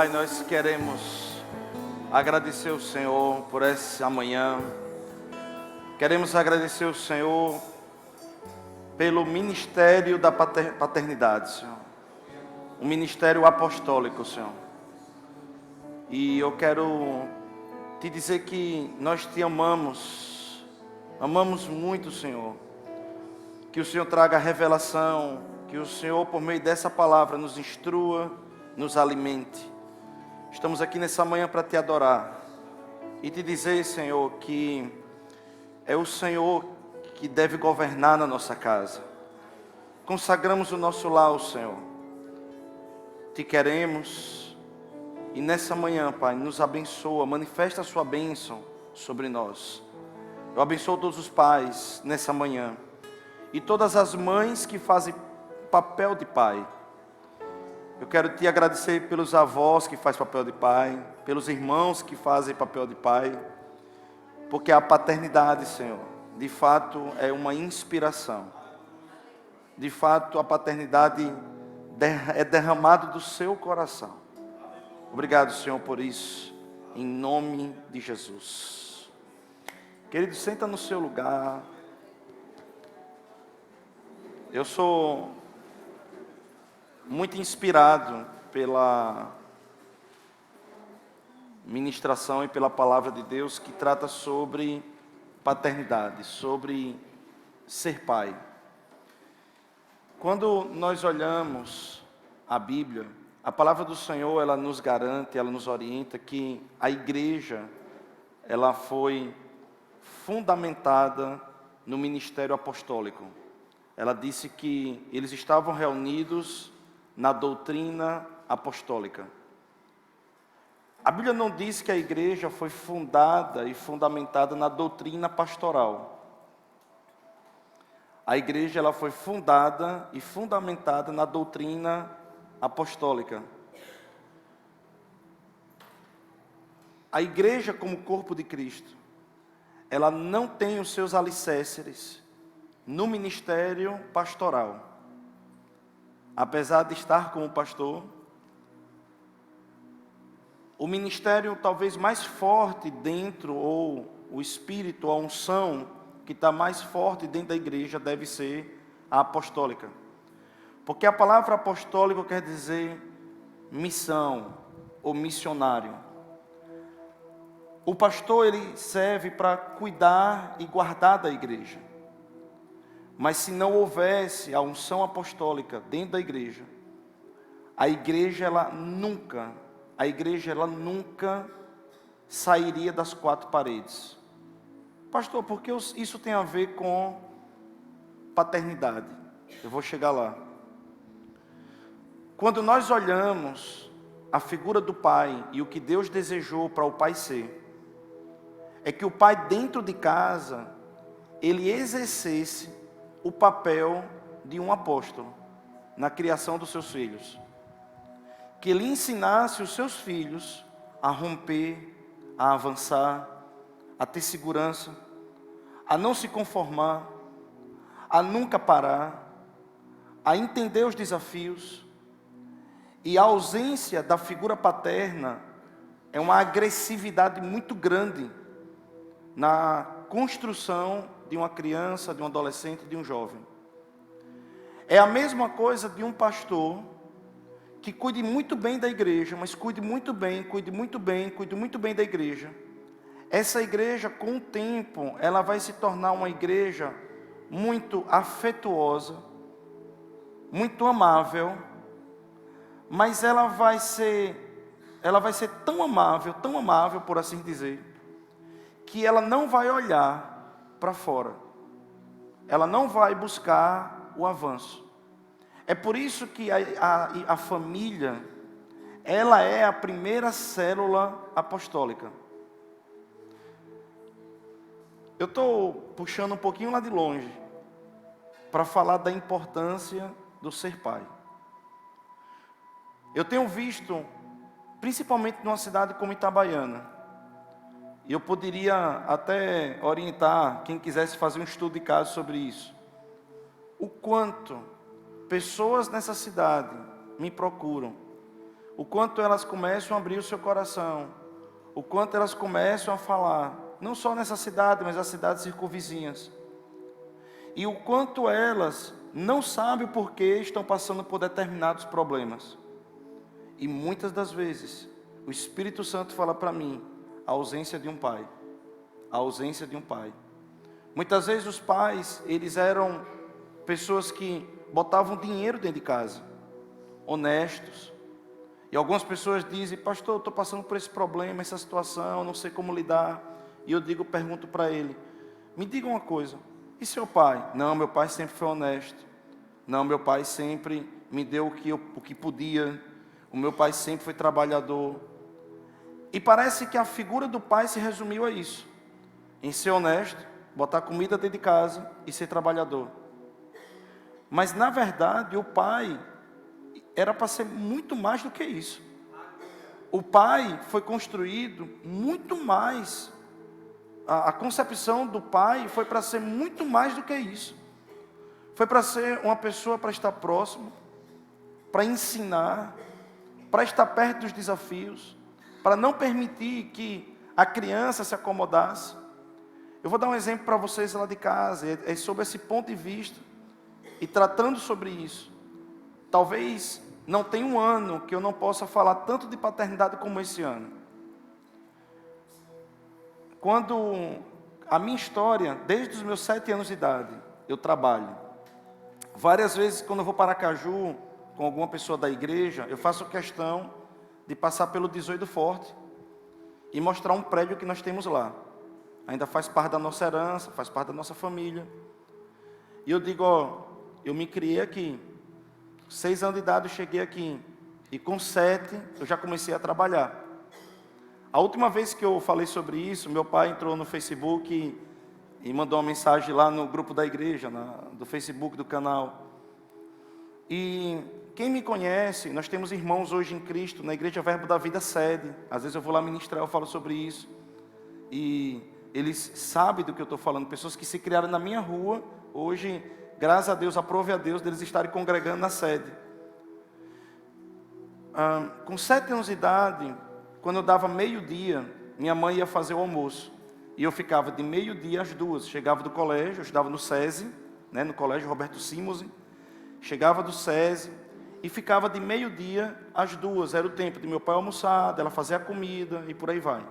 Pai, nós queremos agradecer o Senhor por essa manhã. Queremos agradecer o Senhor pelo ministério da paternidade, Senhor. Um ministério apostólico, Senhor. E eu quero te dizer que nós te amamos. Amamos muito, Senhor. Que o Senhor traga revelação. Que o Senhor, por meio dessa palavra, nos instrua, nos alimente. Estamos aqui nessa manhã para te adorar e te dizer, Senhor, que é o Senhor que deve governar na nossa casa. Consagramos o nosso lar ao Senhor. Te queremos e nessa manhã, Pai, nos abençoa, manifesta a sua bênção sobre nós. Eu abençoo todos os pais nessa manhã e todas as mães que fazem papel de pai. Eu quero te agradecer pelos avós que fazem papel de pai, pelos irmãos que fazem papel de pai, porque a paternidade, Senhor, de fato é uma inspiração. De fato, a paternidade é derramada do seu coração. Obrigado, Senhor, por isso, em nome de Jesus. Querido, senta no seu lugar. Eu sou muito inspirado pela ministração e pela palavra de Deus que trata sobre paternidade, sobre ser pai. Quando nós olhamos a Bíblia, a palavra do Senhor, ela nos garante, ela nos orienta que a igreja, ela foi fundamentada no ministério apostólico. Ela disse que eles estavam reunidos na doutrina apostólica. A Bíblia não diz que a igreja foi fundada e fundamentada na doutrina pastoral. A igreja ela foi fundada e fundamentada na doutrina apostólica. A igreja como corpo de Cristo, ela não tem os seus alicerces no ministério pastoral. Apesar de estar como pastor, o ministério talvez mais forte dentro, ou o espírito, a unção que está mais forte dentro da igreja deve ser a apostólica. Porque a palavra apostólico quer dizer missão ou missionário. O pastor ele serve para cuidar e guardar da igreja. Mas se não houvesse a unção apostólica dentro da igreja, a igreja ela nunca sairia das quatro paredes. Pastor, por que isso tem a ver com paternidade? Eu vou chegar lá. Quando nós olhamos a figura do pai e o que Deus desejou para o pai ser, é que o pai dentro de casa, ele exercesse o papel de um apóstolo na criação dos seus filhos. Que ele ensinasse os seus filhos a romper, a avançar, a ter segurança, a não se conformar, a nunca parar, a entender os desafios. E a ausência da figura paterna é uma agressividade muito grande na construção de uma criança, de um adolescente, de um jovem. É a mesma coisa de um pastor que cuide muito bem da igreja, mas cuide muito bem da igreja. Essa igreja, com o tempo, ela vai se tornar uma igreja muito afetuosa, muito amável, mas ela vai ser tão amável, por assim dizer, que ela não vai olhar para fora. Ela não vai buscar o avanço. É por isso que a família, ela é a primeira célula apostólica. Eu estou puxando um pouquinho lá de longe, para falar da importância do ser pai. Eu tenho visto, principalmente numa cidade como Itabaiana, e eu poderia até orientar quem quisesse fazer um estudo de caso sobre isso. O quanto pessoas nessa cidade me procuram o quanto elas começam a abrir o seu coração, o quanto elas começam a falar, não só nessa cidade, mas as cidades circunvizinhas, e o quanto elas não sabem o porquê estão passando por determinados problemas. E muitas das vezes, o Espírito Santo fala para mim, a ausência de um pai, a ausência de um pai. Muitas vezes os pais, eles eram pessoas que botavam dinheiro dentro de casa, honestos. E algumas pessoas dizem, pastor, eu estou passando por esse problema, essa situação, não sei como lidar. E eu pergunto para ele, me diga uma coisa, e seu pai? Não, meu pai sempre foi honesto. Não, meu pai sempre me deu o que podia. O meu pai sempre foi trabalhador. E parece que a figura do pai se resumiu a isso, em ser honesto, botar comida dentro de casa e ser trabalhador. Mas na verdade o pai era para ser muito mais do que isso. O pai foi construído muito mais, a concepção do pai foi para ser muito mais do que isso. Foi para ser uma pessoa para estar próximo, para ensinar, para estar perto dos desafios, para não permitir que a criança se acomodasse. Eu vou dar um exemplo para vocês lá de casa, é sobre esse ponto de vista, e tratando sobre isso. Talvez não tenha um ano que eu não possa falar tanto de paternidade como esse ano. Quando a minha história, desde os meus 7 anos de idade, eu trabalho. Várias vezes quando eu vou para Aracaju, com alguma pessoa da igreja, eu faço questão de passar pelo 18 Forte e mostrar um prédio que nós temos lá. Ainda faz parte da nossa herança, faz parte da nossa família. E eu digo, eu me criei aqui. 6 anos de idade eu cheguei aqui. E com 7 eu já comecei a trabalhar. A última vez que eu falei sobre isso, meu pai entrou no Facebook e mandou uma mensagem lá no grupo da igreja, do Facebook do canal. E quem me conhece, nós temos irmãos hoje em Cristo, na Igreja Verbo da Vida Sede. Às vezes eu vou lá ministrar, eu falo sobre isso. E eles sabem do que eu estou falando. Pessoas que se criaram na minha rua, hoje, graças a Deus, aprove a Deus deles estarem congregando na sede. Com 7 anos de idade, quando eu dava meio-dia, minha mãe ia fazer o almoço. E eu ficava de meio-dia às 2. Chegava do colégio, eu estudava no SESI, no colégio Roberto Simões. Chegava do SESI e ficava de meio-dia às 2. Era o tempo de meu pai almoçar, dela fazer a comida e por aí vai.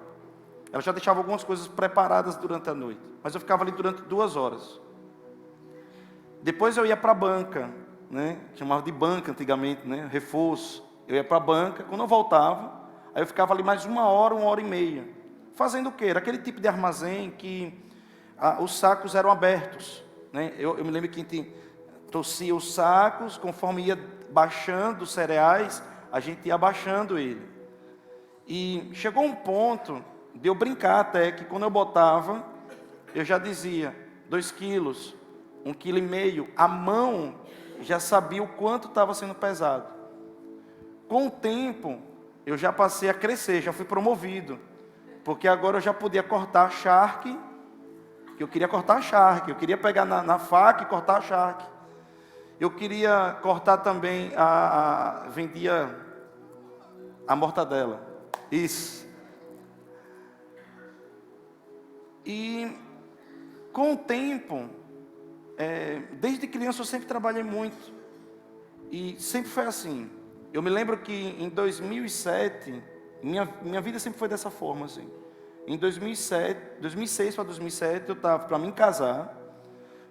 Ela já deixava algumas coisas preparadas durante a noite. Mas eu ficava ali durante 2 horas. Depois eu ia para a banca, chamava de banca antigamente, reforço. Eu ia para a banca, quando eu voltava, aí eu ficava ali mais 1 hora e meia. Fazendo o quê? Era aquele tipo de armazém que os sacos eram abertos. Eu me lembro que a gente torcia os sacos, conforme ia baixando os cereais, a gente ia abaixando ele. E chegou um ponto de eu brincar até, que quando eu botava, eu já dizia, 2 quilos, 1,5 quilo, a mão já sabia o quanto estava sendo pesado. Com o tempo, eu já passei a crescer, já fui promovido, porque agora eu já podia cortar a charque, que eu queria cortar a charque, eu queria pegar na faca e cortar a charque. Eu queria cortar também, vendia a mortadela, isso. E com o tempo, desde criança eu sempre trabalhei muito, e sempre foi assim. Eu me lembro que em 2007, minha vida sempre foi dessa forma, assim. Em 2006 para 2007, eu estava para me casar,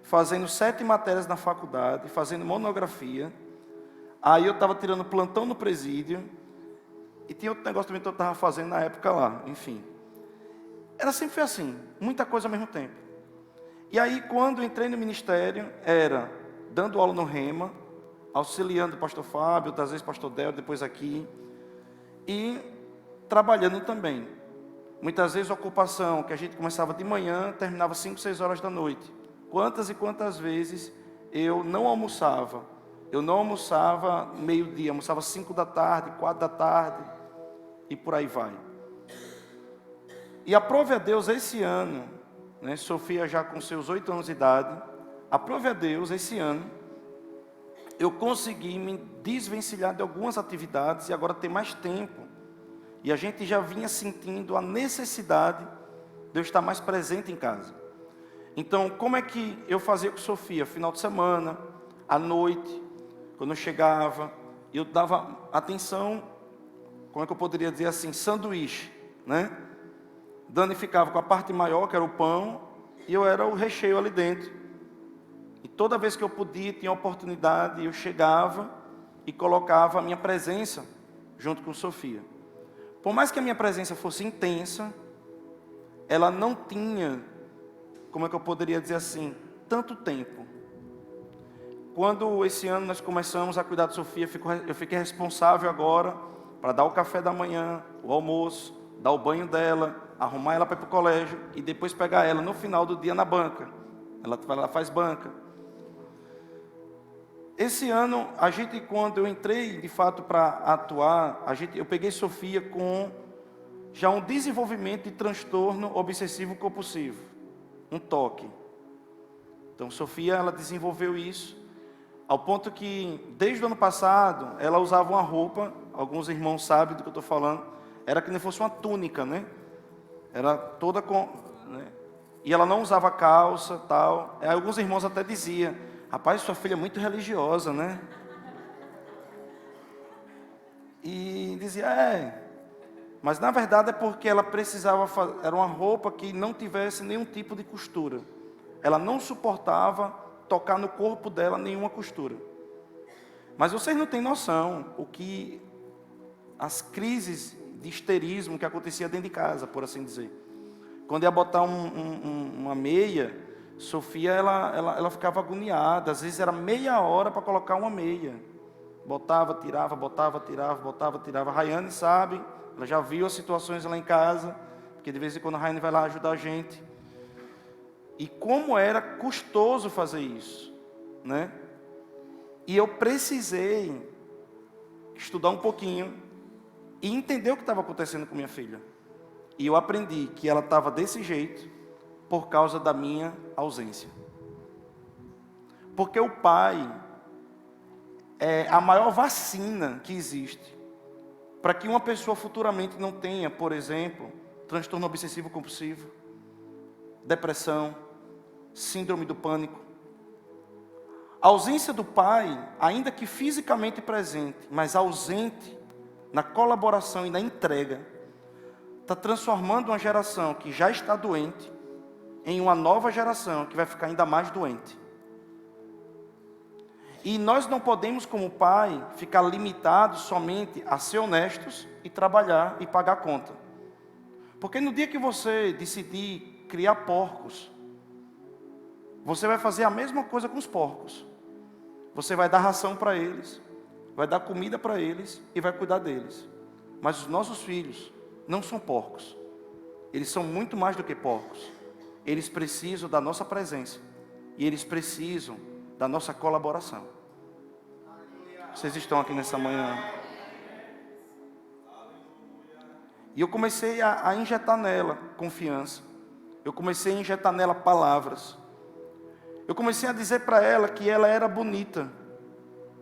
fazendo 7 matérias na faculdade, fazendo monografia. Aí eu estava tirando plantão no presídio, e tinha outro negócio também que eu estava fazendo na época lá, enfim. Ela sempre foi assim, muita coisa ao mesmo tempo. E aí, quando eu entrei no ministério, era dando aula no Rema, auxiliando o pastor Fábio, outras vezes o pastor Del, depois aqui, e trabalhando também. Muitas vezes ocupação, que a gente começava de manhã, terminava 5, 6 horas da noite. Quantas e quantas vezes eu não almoçava? Eu não almoçava meio-dia, almoçava 5 da tarde, 4 da tarde, e por aí vai. E aprove a Deus esse ano, Sofia já com seus 8 anos de idade, aprove a Deus esse ano, eu consegui me desvencilhar de algumas atividades e agora ter mais tempo. E a gente já vinha sentindo a necessidade de eu estar mais presente em casa. Então, como é que eu fazia com Sofia? Final de semana, à noite, quando eu chegava, eu dava atenção, como é que eu poderia dizer assim, sanduíche, né? Dani ficava com a parte maior, que era o pão, e eu era o recheio ali dentro. E toda vez que eu podia, tinha oportunidade, eu chegava e colocava a minha presença junto com Sofia. Por mais que a minha presença fosse intensa, ela não tinha, como é que eu poderia dizer assim, tanto tempo. Quando esse ano nós começamos a cuidar de Sofia, eu fiquei responsável agora para dar o café da manhã, o almoço, dar o banho dela, arrumar ela para ir para o colégio e depois pegar ela no final do dia na banca. Ela faz banca. Esse ano, quando eu entrei de fato para atuar, eu peguei Sofia com já um desenvolvimento de transtorno obsessivo compulsivo, um toque. Então, Sofia, ela desenvolveu isso, ao ponto que, desde o ano passado, ela usava uma roupa, alguns irmãos sabem do que eu estou falando, era que nem fosse uma túnica, né? Era toda com... né? E ela não usava calça, tal. Aí, alguns irmãos até diziam, rapaz, sua filha é muito religiosa, né? E dizia, mas na verdade é porque ela precisava fazer, era uma roupa que não tivesse nenhum tipo de costura. Ela não suportava tocar no corpo dela nenhuma costura. Mas vocês não têm noção o que as crises de histerismo que acontecia dentro de casa, por assim dizer. Quando ia botar uma meia, Sofia ela ficava agoniada. Às vezes era meia hora para colocar uma meia. Botava, tirava, botava, tirava, botava, tirava. A Rayane sabe, ela já viu as situações lá em casa, porque de vez em quando a Rayane vai lá ajudar a gente. E como era custoso fazer isso, né? E eu precisei estudar um pouquinho e entender o que estava acontecendo com minha filha. E eu aprendi que ela estava desse jeito por causa da minha ausência. Porque o pai é a maior vacina que existe para que uma pessoa futuramente não tenha, por exemplo, transtorno obsessivo compulsivo, depressão, síndrome do pânico. A ausência do pai, ainda que fisicamente presente, mas ausente na colaboração e na entrega, está transformando uma geração que já está doente em uma nova geração que vai ficar ainda mais doente. E nós não podemos, como pai, ficar limitados somente a ser honestos e trabalhar e pagar a conta. Porque no dia que você decidir criar porcos, você vai fazer a mesma coisa com os porcos. Você vai dar ração para eles, vai dar comida para eles e vai cuidar deles. Mas os nossos filhos não são porcos. Eles são muito mais do que porcos. Eles precisam da nossa presença. E eles precisam da nossa colaboração. Vocês estão aqui nessa manhã. E eu comecei a injetar nela confiança. Eu comecei a injetar nela palavras. Eu comecei a dizer para ela que ela era bonita.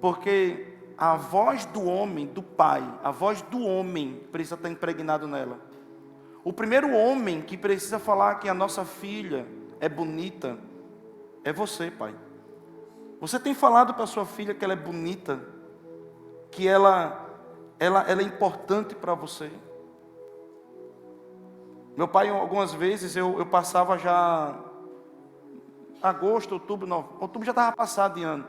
Porque a voz do homem, do pai, a voz do homem precisa estar impregnado nela. O primeiro homem que precisa falar que a nossa filha é bonita é você, pai. Você tem falado para sua filha que ela é bonita, que ela é importante para você. Meu pai, algumas vezes, eu passava já agosto, outubro já estava passado de ano.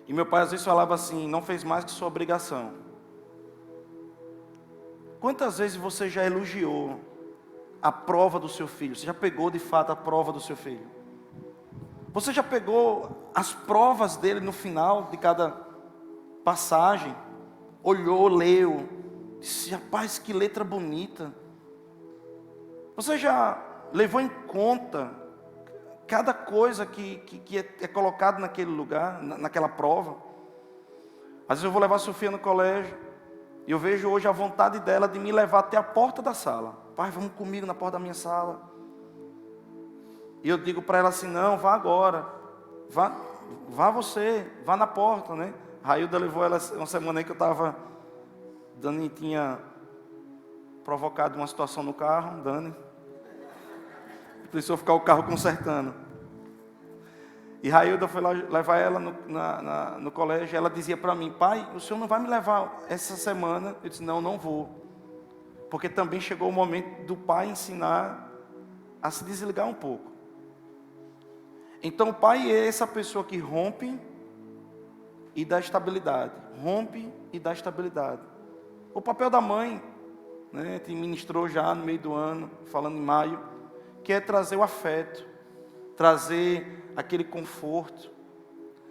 E meu pai às vezes falava assim, não fez mais que sua obrigação. Quantas vezes você já elogiou a prova do seu filho? Você já pegou de fato a prova do seu filho? Você já pegou as provas dele no final de cada passagem? Olhou, leu, disse, rapaz, que letra bonita. Você já levou em conta cada coisa que é colocado naquele lugar, naquela prova? Às vezes eu vou levar a Sofia no colégio, e eu vejo hoje a vontade dela de me levar até a porta da sala. Pai, vamos comigo na porta da minha sala. E eu digo para ela assim, não, vá agora. vá você, vá na porta, né? A Railda levou ela uma semana aí que eu estava... Dani tinha provocado uma situação no carro, Dani. Precisou ficar o carro consertando. E Railda foi lá levar ela no colégio. Ela dizia para mim: pai, o senhor não vai me levar essa semana? Eu disse: não, não vou. Porque também chegou o momento do pai ensinar a se desligar um pouco. Então o pai é essa pessoa que rompe e dá estabilidade. Rompe e dá estabilidade. O papel da mãe, né, te ministrou já no meio do ano, falando em maio, que é trazer o afeto, trazer aquele conforto.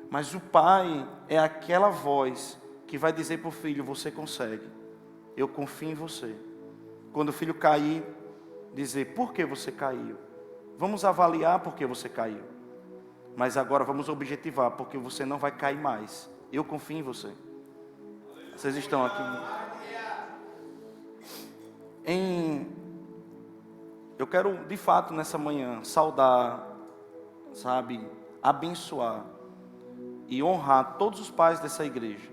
Mas o pai é aquela voz que vai dizer para o filho: você consegue, eu confio em você. Quando o filho cair, dizer: por que você caiu? Vamos avaliar por que você caiu. Mas agora vamos objetivar, porque você não vai cair mais. Eu confio em você. Vocês estão aqui. Eu quero, de fato, nessa manhã, saudar, sabe, abençoar e honrar todos os pais dessa igreja.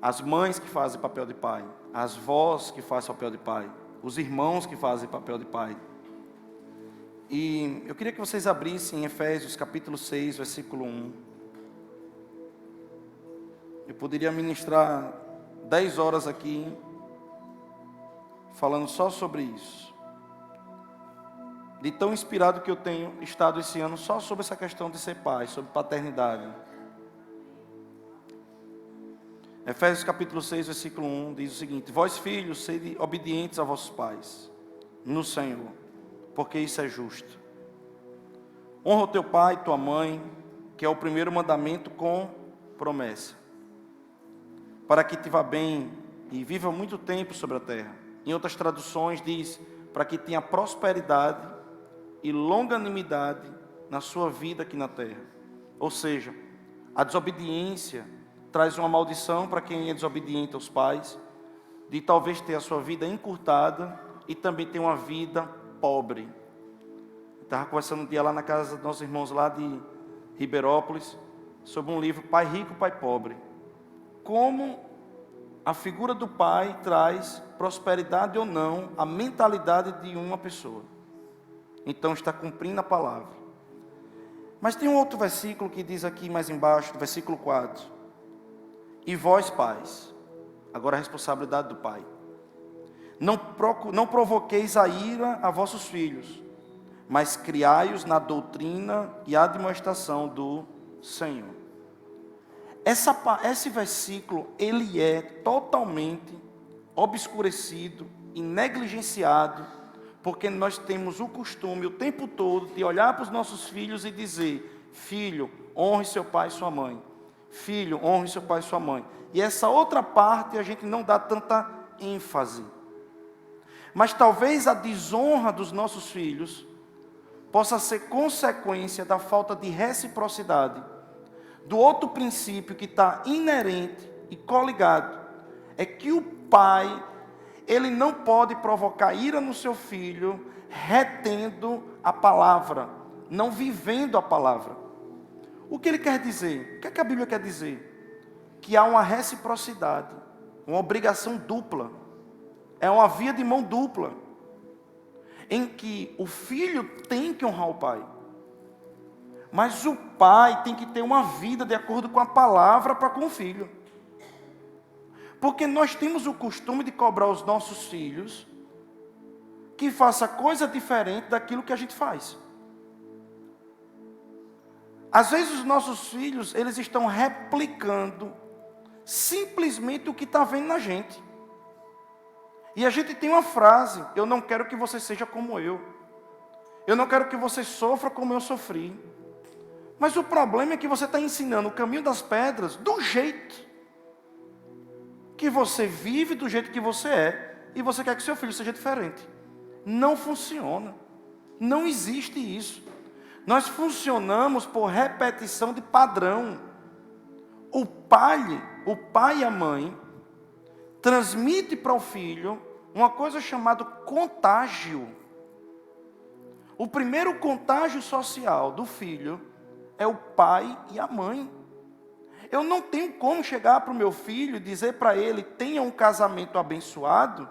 As mães que fazem papel de pai, as vós que fazem papel de pai, os irmãos que fazem papel de pai. E eu queria que vocês abrissem em Efésios capítulo 6, versículo 1. Eu poderia ministrar 10 horas aqui, falando só sobre isso. De tão inspirado que eu tenho estado esse ano só sobre essa questão de ser pai, sobre paternidade. Efésios capítulo 6, versículo 1 diz o seguinte: vós filhos, sede obedientes a vossos pais no Senhor, porque isso é justo. Honra o teu pai e tua mãe, que é o primeiro mandamento com promessa, para que te vá bem e viva muito tempo sobre a terra. Em outras traduções diz: para que tenha prosperidade e longanimidade na sua vida aqui na terra. Ou seja, a desobediência traz uma maldição para quem é desobediente aos pais, de talvez ter a sua vida encurtada e também ter uma vida pobre. Estava conversando um dia lá na casa dos nossos irmãos lá de Ribeirópolis, sobre um livro Pai Rico, Pai Pobre. Como a figura do pai traz prosperidade ou não à mentalidade de uma pessoa. Então está cumprindo a palavra. Mas tem um outro versículo que diz aqui mais embaixo, versículo 4. E vós, pais, agora a responsabilidade do pai, não provoqueis a ira a vossos filhos, mas criai-os na doutrina e admoestação do Senhor. Esse versículo, ele é totalmente obscurecido e negligenciado, porque nós temos o costume o tempo todo de olhar para os nossos filhos e dizer: filho, honre seu pai e sua mãe. Filho, honre seu pai e sua mãe. E essa outra parte a gente não dá tanta ênfase. Mas talvez a desonra dos nossos filhos possa ser consequência da falta de reciprocidade. Do outro princípio que está inerente e coligado, é que o pai, ele não pode provocar ira no seu filho, retendo a palavra, não vivendo a palavra. O que ele quer dizer? O que é que a Bíblia quer dizer? Que há uma reciprocidade, uma obrigação dupla, é uma via de mão dupla, em que o filho tem que honrar o pai, mas o pai tem que ter uma vida de acordo com a palavra para com o filho. Porque nós temos o costume de cobrar os nossos filhos que faça coisa diferente daquilo que a gente faz. Às vezes os nossos filhos, eles estão replicando simplesmente o que está vendo na gente. E a gente tem uma frase: eu não quero que você seja como eu. Eu não quero que você sofra como eu sofri. Mas o problema é que você está ensinando o caminho das pedras do jeito que você vive, do jeito que você é, e você quer que seu filho seja diferente. Não funciona. Não existe isso. Nós funcionamos por repetição de padrão. O pai e a mãe transmite para o filho uma coisa chamada contágio. O primeiro contágio social do filho é o pai e a mãe. Eu não tenho como chegar para o meu filho e dizer para ele, tenha um casamento abençoado,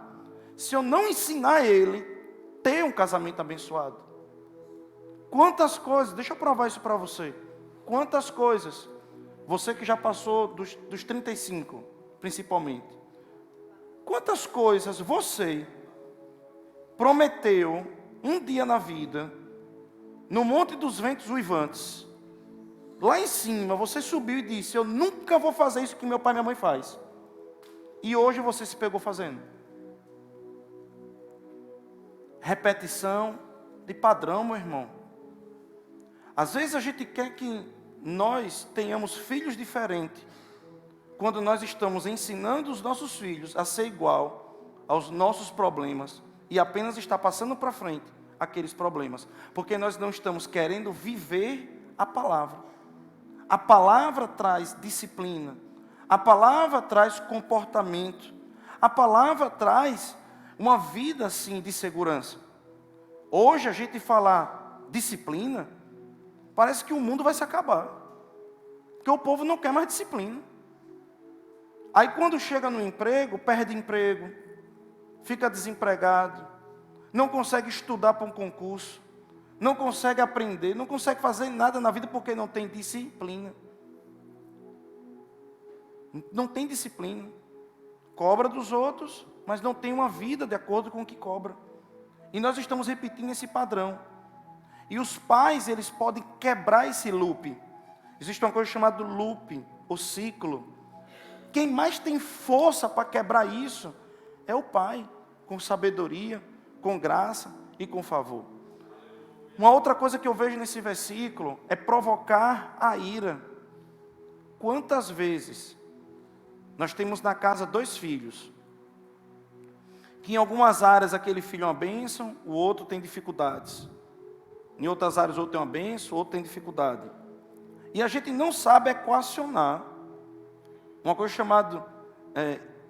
se eu não ensinar ele a ter um casamento abençoado. Quantas coisas, deixa eu provar isso para você. Quantas coisas, você que já passou dos 35, principalmente. Quantas coisas você prometeu um dia na vida, no Monte dos Ventos Uivantes, lá em cima, você subiu e disse, eu nunca vou fazer isso que meu pai e minha mãe faz. E hoje você se pegou fazendo. Repetição de padrão, meu irmão. Às vezes a gente quer que nós tenhamos filhos diferentes, quando nós estamos ensinando os nossos filhos a ser igual aos nossos problemas, e apenas está passando para frente aqueles problemas, porque nós não estamos querendo viver a palavra. A palavra traz disciplina, a palavra traz comportamento, a palavra traz uma vida assim de segurança. Hoje a gente falar disciplina, parece que o mundo vai se acabar, porque o povo não quer mais disciplina. Aí quando chega no emprego, perde emprego, fica desempregado, não consegue estudar para um concurso, não consegue aprender, não consegue fazer nada na vida porque não tem disciplina. Não tem disciplina. Cobra dos outros, mas não tem uma vida de acordo com o que cobra. E nós estamos repetindo esse padrão. E os pais, eles podem quebrar esse loop. Existe uma coisa chamada loop, o ciclo. Quem mais tem força para quebrar isso é o pai, com sabedoria, com graça e com favor. Uma outra coisa que eu vejo nesse versículo é provocar a ira. Quantas vezes nós temos na casa 2 filhos, que em algumas áreas aquele filho é uma bênção, o outro tem dificuldades. Em outras áreas o outro tem uma bênção, o outro tem dificuldade. E a gente não sabe equacionar uma coisa chamada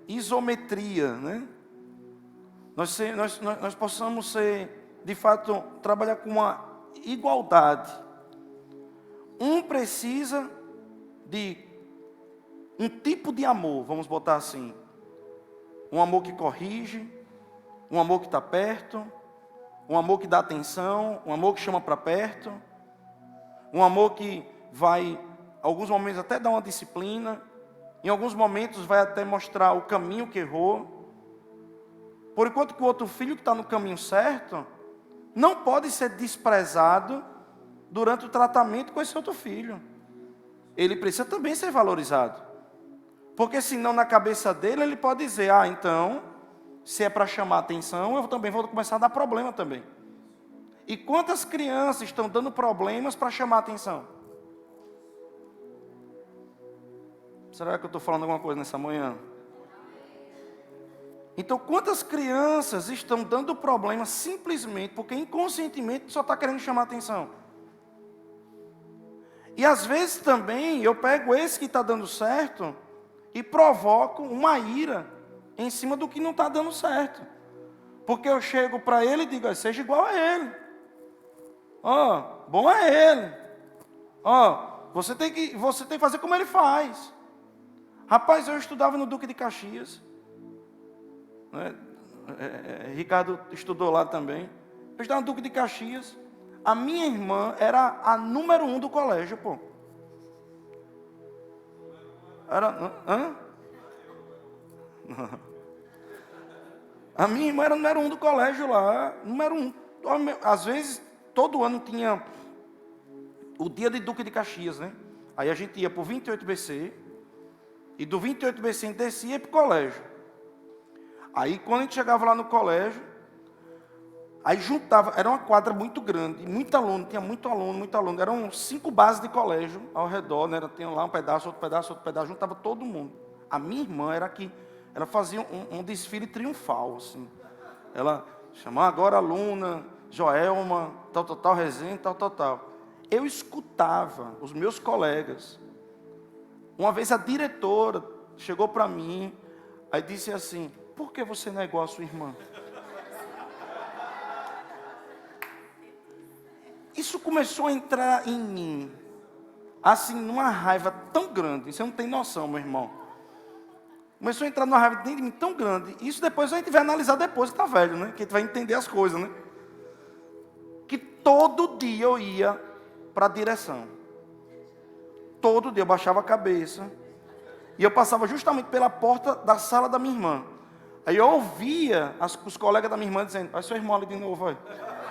isometria, né? Nós possamos ser, de fato, trabalhar com uma igualdade. Um precisa de um tipo de amor, vamos botar assim. Um amor que corrige, um amor que está perto, um amor que dá atenção, um amor que chama para perto, um amor que vai, em alguns momentos, até dar uma disciplina, em alguns momentos vai até mostrar o caminho que errou. Por enquanto que o outro filho que está no caminho certo, não pode ser desprezado durante o tratamento com esse outro filho. Ele precisa também ser valorizado. Porque senão na cabeça dele ele pode dizer, então, se é para chamar atenção, eu também vou começar a dar problema também. E quantas crianças estão dando problemas para chamar atenção? Será que eu estou falando alguma coisa nessa manhã? Então, quantas crianças estão dando problema simplesmente porque inconscientemente só está querendo chamar atenção? E às vezes também eu pego esse que está dando certo e provoco uma ira em cima do que não está dando certo. Porque eu chego para ele e digo, seja igual a ele. Bom é ele. Você tem que fazer como ele faz. Rapaz, eu estudava no Duque de Caxias. Ricardo estudou lá também. Eu estava no Duque de Caxias. A minha irmã era a número 1 do colégio, pô. A minha irmã era número 1 do colégio lá. Número 1. Às vezes, todo ano tinha o dia de Duque de Caxias, né? Aí a gente ia para o 28BC. E do 28BC a gente descia e ia para o colégio. Aí quando a gente chegava lá no colégio, aí juntava, era uma quadra muito grande, muito aluno, tinha muito aluno. Eram 5 bases de colégio ao redor, né? Tinha lá um pedaço, outro pedaço, juntava todo mundo. A minha irmã era que, ela fazia um desfile triunfal, assim. Ela chamava agora a aluna, Joelma, tal, Rezende, tal. Eu escutava os meus colegas. Uma vez a diretora chegou para mim, aí disse assim, por que você não é igual a sua irmã? Isso começou a entrar em mim. assim, numa raiva tão grande, você não tem noção, meu irmão. Começou a entrar numa raiva dentro de mim tão grande. Isso depois a gente vai analisar depois que está velho, né? Que a gente vai entender as coisas, né? Que todo dia eu ia para a direção. Todo dia eu baixava a cabeça. E eu passava justamente pela porta da sala da minha irmã. Aí eu ouvia os colegas da minha irmã dizendo: olha seu irmão ali de novo, olha.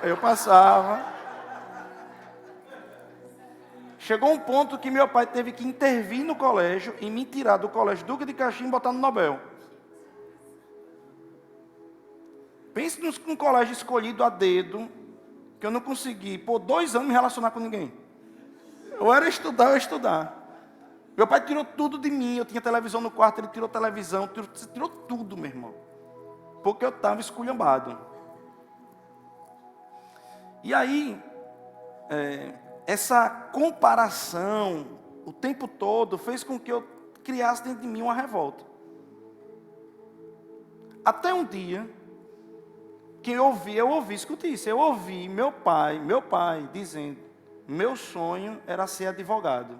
Aí eu passava. Chegou um ponto que meu pai teve que intervir no colégio e me tirar do colégio Duque de Caxias e botar no Nobel. Pense num colégio escolhido a dedo, que eu não consegui, por 2 anos, me relacionar com ninguém. Eu era estudar, eu ia estudar. Meu pai tirou tudo de mim, eu tinha televisão no quarto, ele tirou televisão, tirou tudo, meu irmão. Porque eu estava esculhambado. E aí, essa comparação, o tempo todo, fez com que eu criasse dentro de mim uma revolta. Até um dia, que eu ouvi meu pai dizendo, meu sonho era ser advogado.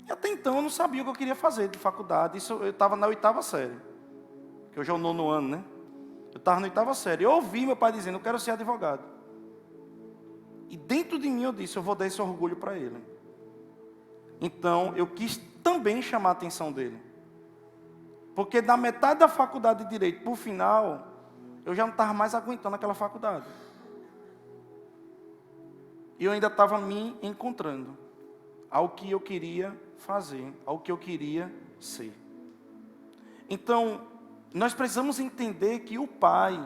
E até então eu não sabia o que eu queria fazer de faculdade, isso eu estava na 8ª série, que hoje é o 9º ano, né? Eu estava na 8ª série, eu ouvi meu pai dizendo, eu quero ser advogado. E dentro de mim eu disse, eu vou dar esse orgulho para ele. Então eu quis também chamar a atenção dele. Porque da metade da faculdade de Direito para o final, eu já não estava mais aguentando aquela faculdade. E eu ainda estava me encontrando ao que eu queria fazer, ao que eu queria ser. Então, nós precisamos entender que o pai,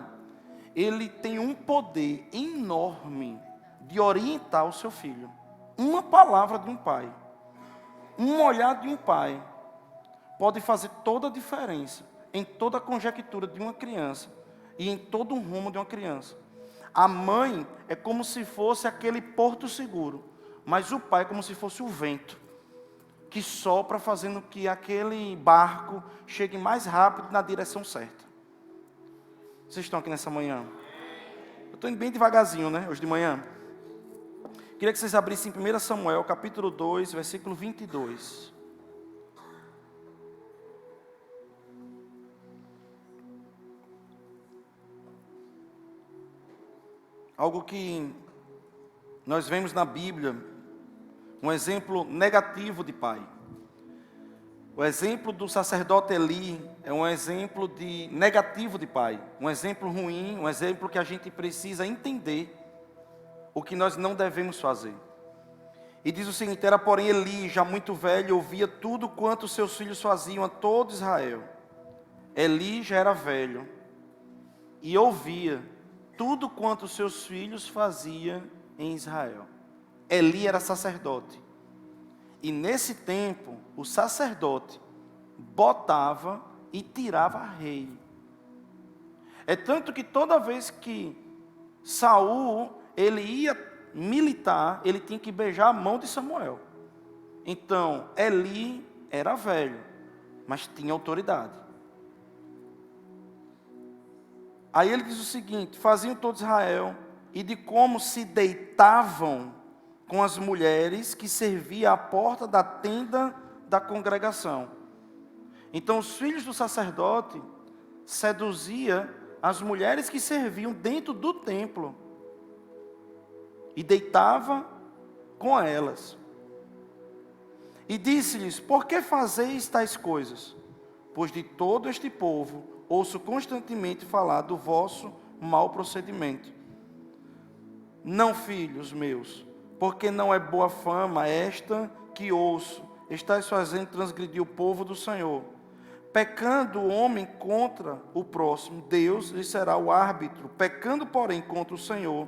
ele tem um poder enorme de orientar o seu filho. Uma palavra de um pai, um olhar de um pai, pode fazer toda a diferença em toda a conjectura de uma criança e em todo o rumo de uma criança. A mãe é como se fosse aquele porto seguro, mas o pai é como se fosse o vento que sopra fazendo que aquele barco chegue mais rápido na direção certa. Vocês estão aqui nessa manhã? Eu estou indo bem devagarzinho, né? Hoje de manhã. Queria que vocês abrissem em 1 Samuel, capítulo 2, versículo 22. Algo que nós vemos na Bíblia, um exemplo negativo de pai. O exemplo do sacerdote Eli é um exemplo negativo de pai. Um exemplo ruim, um exemplo que a gente precisa entender o que nós não devemos fazer. E diz o seguinte, era porém Eli, já muito velho, ouvia tudo quanto seus filhos faziam a todo Israel. Eli já era velho e ouvia tudo quanto seus filhos faziam em Israel. Eli era sacerdote. E nesse tempo, o sacerdote botava e tirava rei. É tanto que toda vez que Saul, ele ia militar, ele tinha que beijar a mão de Samuel. Então, Eli era velho, mas tinha autoridade. Aí ele diz o seguinte, faziam todo Israel, e de como se deitavam com as mulheres que serviam à porta da tenda da congregação. Então os filhos do sacerdote seduziam as mulheres que serviam dentro do templo, e deitava com elas. E disse-lhes, por que fazeis tais coisas? Pois de todo este povo ouço constantemente falar do vosso mau procedimento. Não, filhos meus, porque não é boa fama esta que ouço, estáis fazendo transgredir o povo do Senhor. Pecando o homem contra o próximo, Deus lhe será o árbitro. Pecando, porém, contra o Senhor,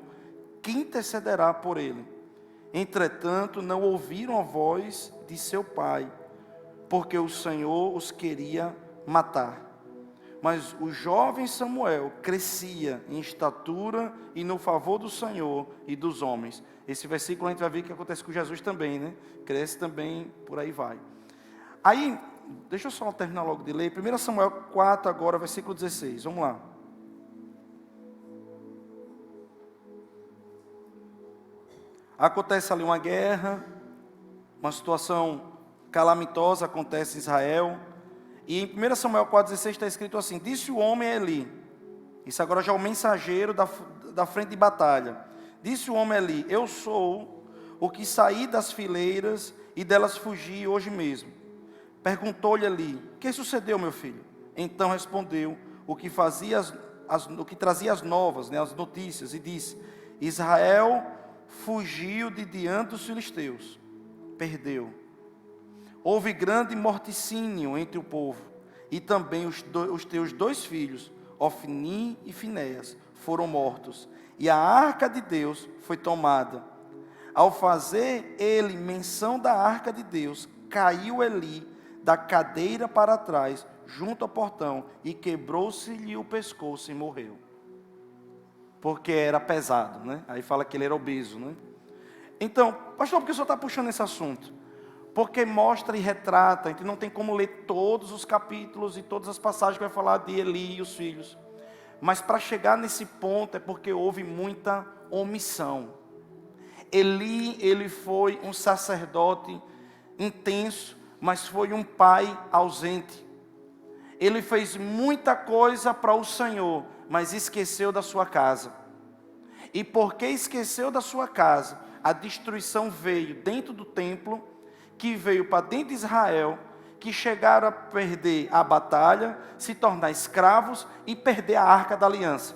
quem intercederá por ele? Entretanto, não ouviram a voz de seu pai, porque o Senhor os queria matar. Mas o jovem Samuel crescia em estatura e no favor do Senhor e dos homens. Esse versículo a gente vai ver que acontece com Jesus também, né? Cresce também, por aí vai. Aí, deixa eu só terminar logo de ler. 1 Samuel 4 agora, versículo 16. Vamos lá. Acontece ali uma guerra, uma situação calamitosa acontece em Israel. E em 1 Samuel 4,16 está escrito assim: disse o homem a Eli, isso agora já é o mensageiro da frente de batalha. Disse o homem a Eli: eu sou o que saí das fileiras e delas fugi hoje mesmo. Perguntou-lhe Eli: o que sucedeu, meu filho? Então respondeu o que trazia as novas, as notícias, e disse: Israel fugiu de diante dos filisteus, perdeu. Houve grande morticínio entre o povo, e também os teus 2 filhos, Ofni e Finéias, foram mortos, e a arca de Deus foi tomada. Ao fazer ele menção da arca de Deus, caiu Eli da cadeira para trás, junto ao portão, e quebrou-se-lhe o pescoço e morreu. Porque era pesado, né? Aí fala que ele era obeso, né? Então, pastor, por que o senhor está puxando esse assunto? Porque mostra e retrata, a gente não tem como ler todos os capítulos e todas as passagens que vai falar de Eli e os filhos. Mas para chegar nesse ponto é porque houve muita omissão. Eli, ele foi um sacerdote intenso, mas foi um pai ausente. Ele fez muita coisa para o Senhor, mas esqueceu da sua casa. E porque esqueceu da sua casa, a destruição veio dentro do templo, que veio para dentro de Israel, que chegaram a perder a batalha, se tornar escravos e perder a arca da aliança.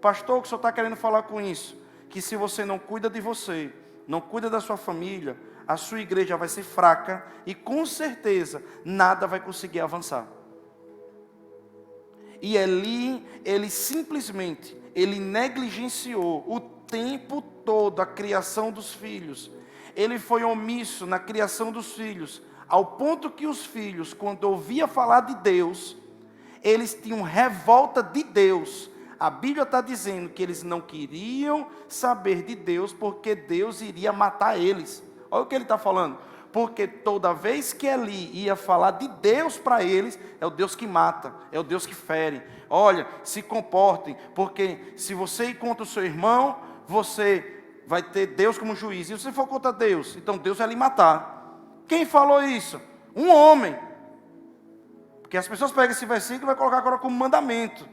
Pastor, o que o senhor está querendo falar com isso? Que se você não cuida de você, não cuida da sua família, a sua igreja vai ser fraca e com certeza nada vai conseguir avançar. E Eli, ele simplesmente, ele negligenciou o tempo todo a criação dos filhos. Ele foi omisso na criação dos filhos, ao ponto que os filhos, quando ouviam falar de Deus, eles tinham revolta de Deus. A Bíblia está dizendo que eles não queriam saber de Deus, porque Deus iria matar eles. Olha o que ele está falando. Porque toda vez que Eli ia falar de Deus para eles, é o Deus que mata, é o Deus que fere. Olha, se comportem, porque se você ir contra o seu irmão, você vai ter Deus como juiz. E se você for contra Deus, então Deus vai lhe matar. Quem falou isso? Um homem. Porque as pessoas pegam esse versículo e vai colocar agora como mandamento.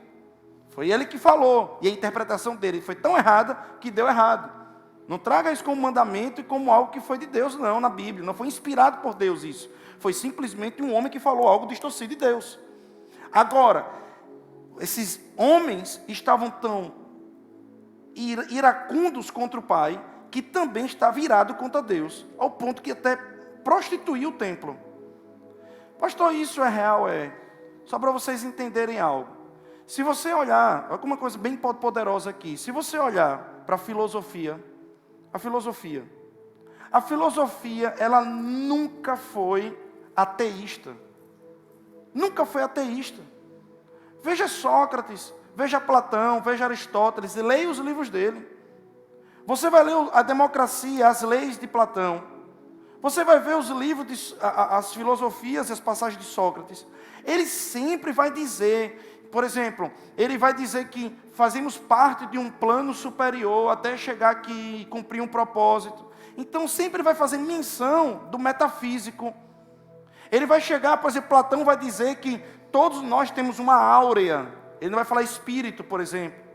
Foi ele que falou. E a interpretação dele foi tão errada que deu errado. Não traga isso como mandamento e como algo que foi de Deus, não, na Bíblia. Não foi inspirado por Deus isso. Foi simplesmente um homem que falou algo distorcido de Deus. Agora, esses homens estavam tão iracundos contra o pai, que também estava irado contra Deus, ao ponto que até prostituiu o templo. Pastor, isso é real? É. Só para vocês entenderem algo. Se você olhar, olha uma coisa bem poderosa aqui. Se você olhar para a filosofia, ela nunca foi ateísta. Nunca foi ateísta. Veja Sócrates, veja Platão, veja Aristóteles, e leia os livros dele. Você vai ler a democracia, as leis de Platão. Você vai ver os livros, as filosofias e as passagens de Sócrates. Ele sempre vai dizer, por exemplo, ele vai dizer que fazemos parte de um plano superior até chegar aqui e cumprir um propósito. Então sempre vai fazer menção do metafísico. Ele vai chegar, por exemplo, Platão vai dizer que todos nós temos uma áurea. Ele não vai falar espírito, por exemplo.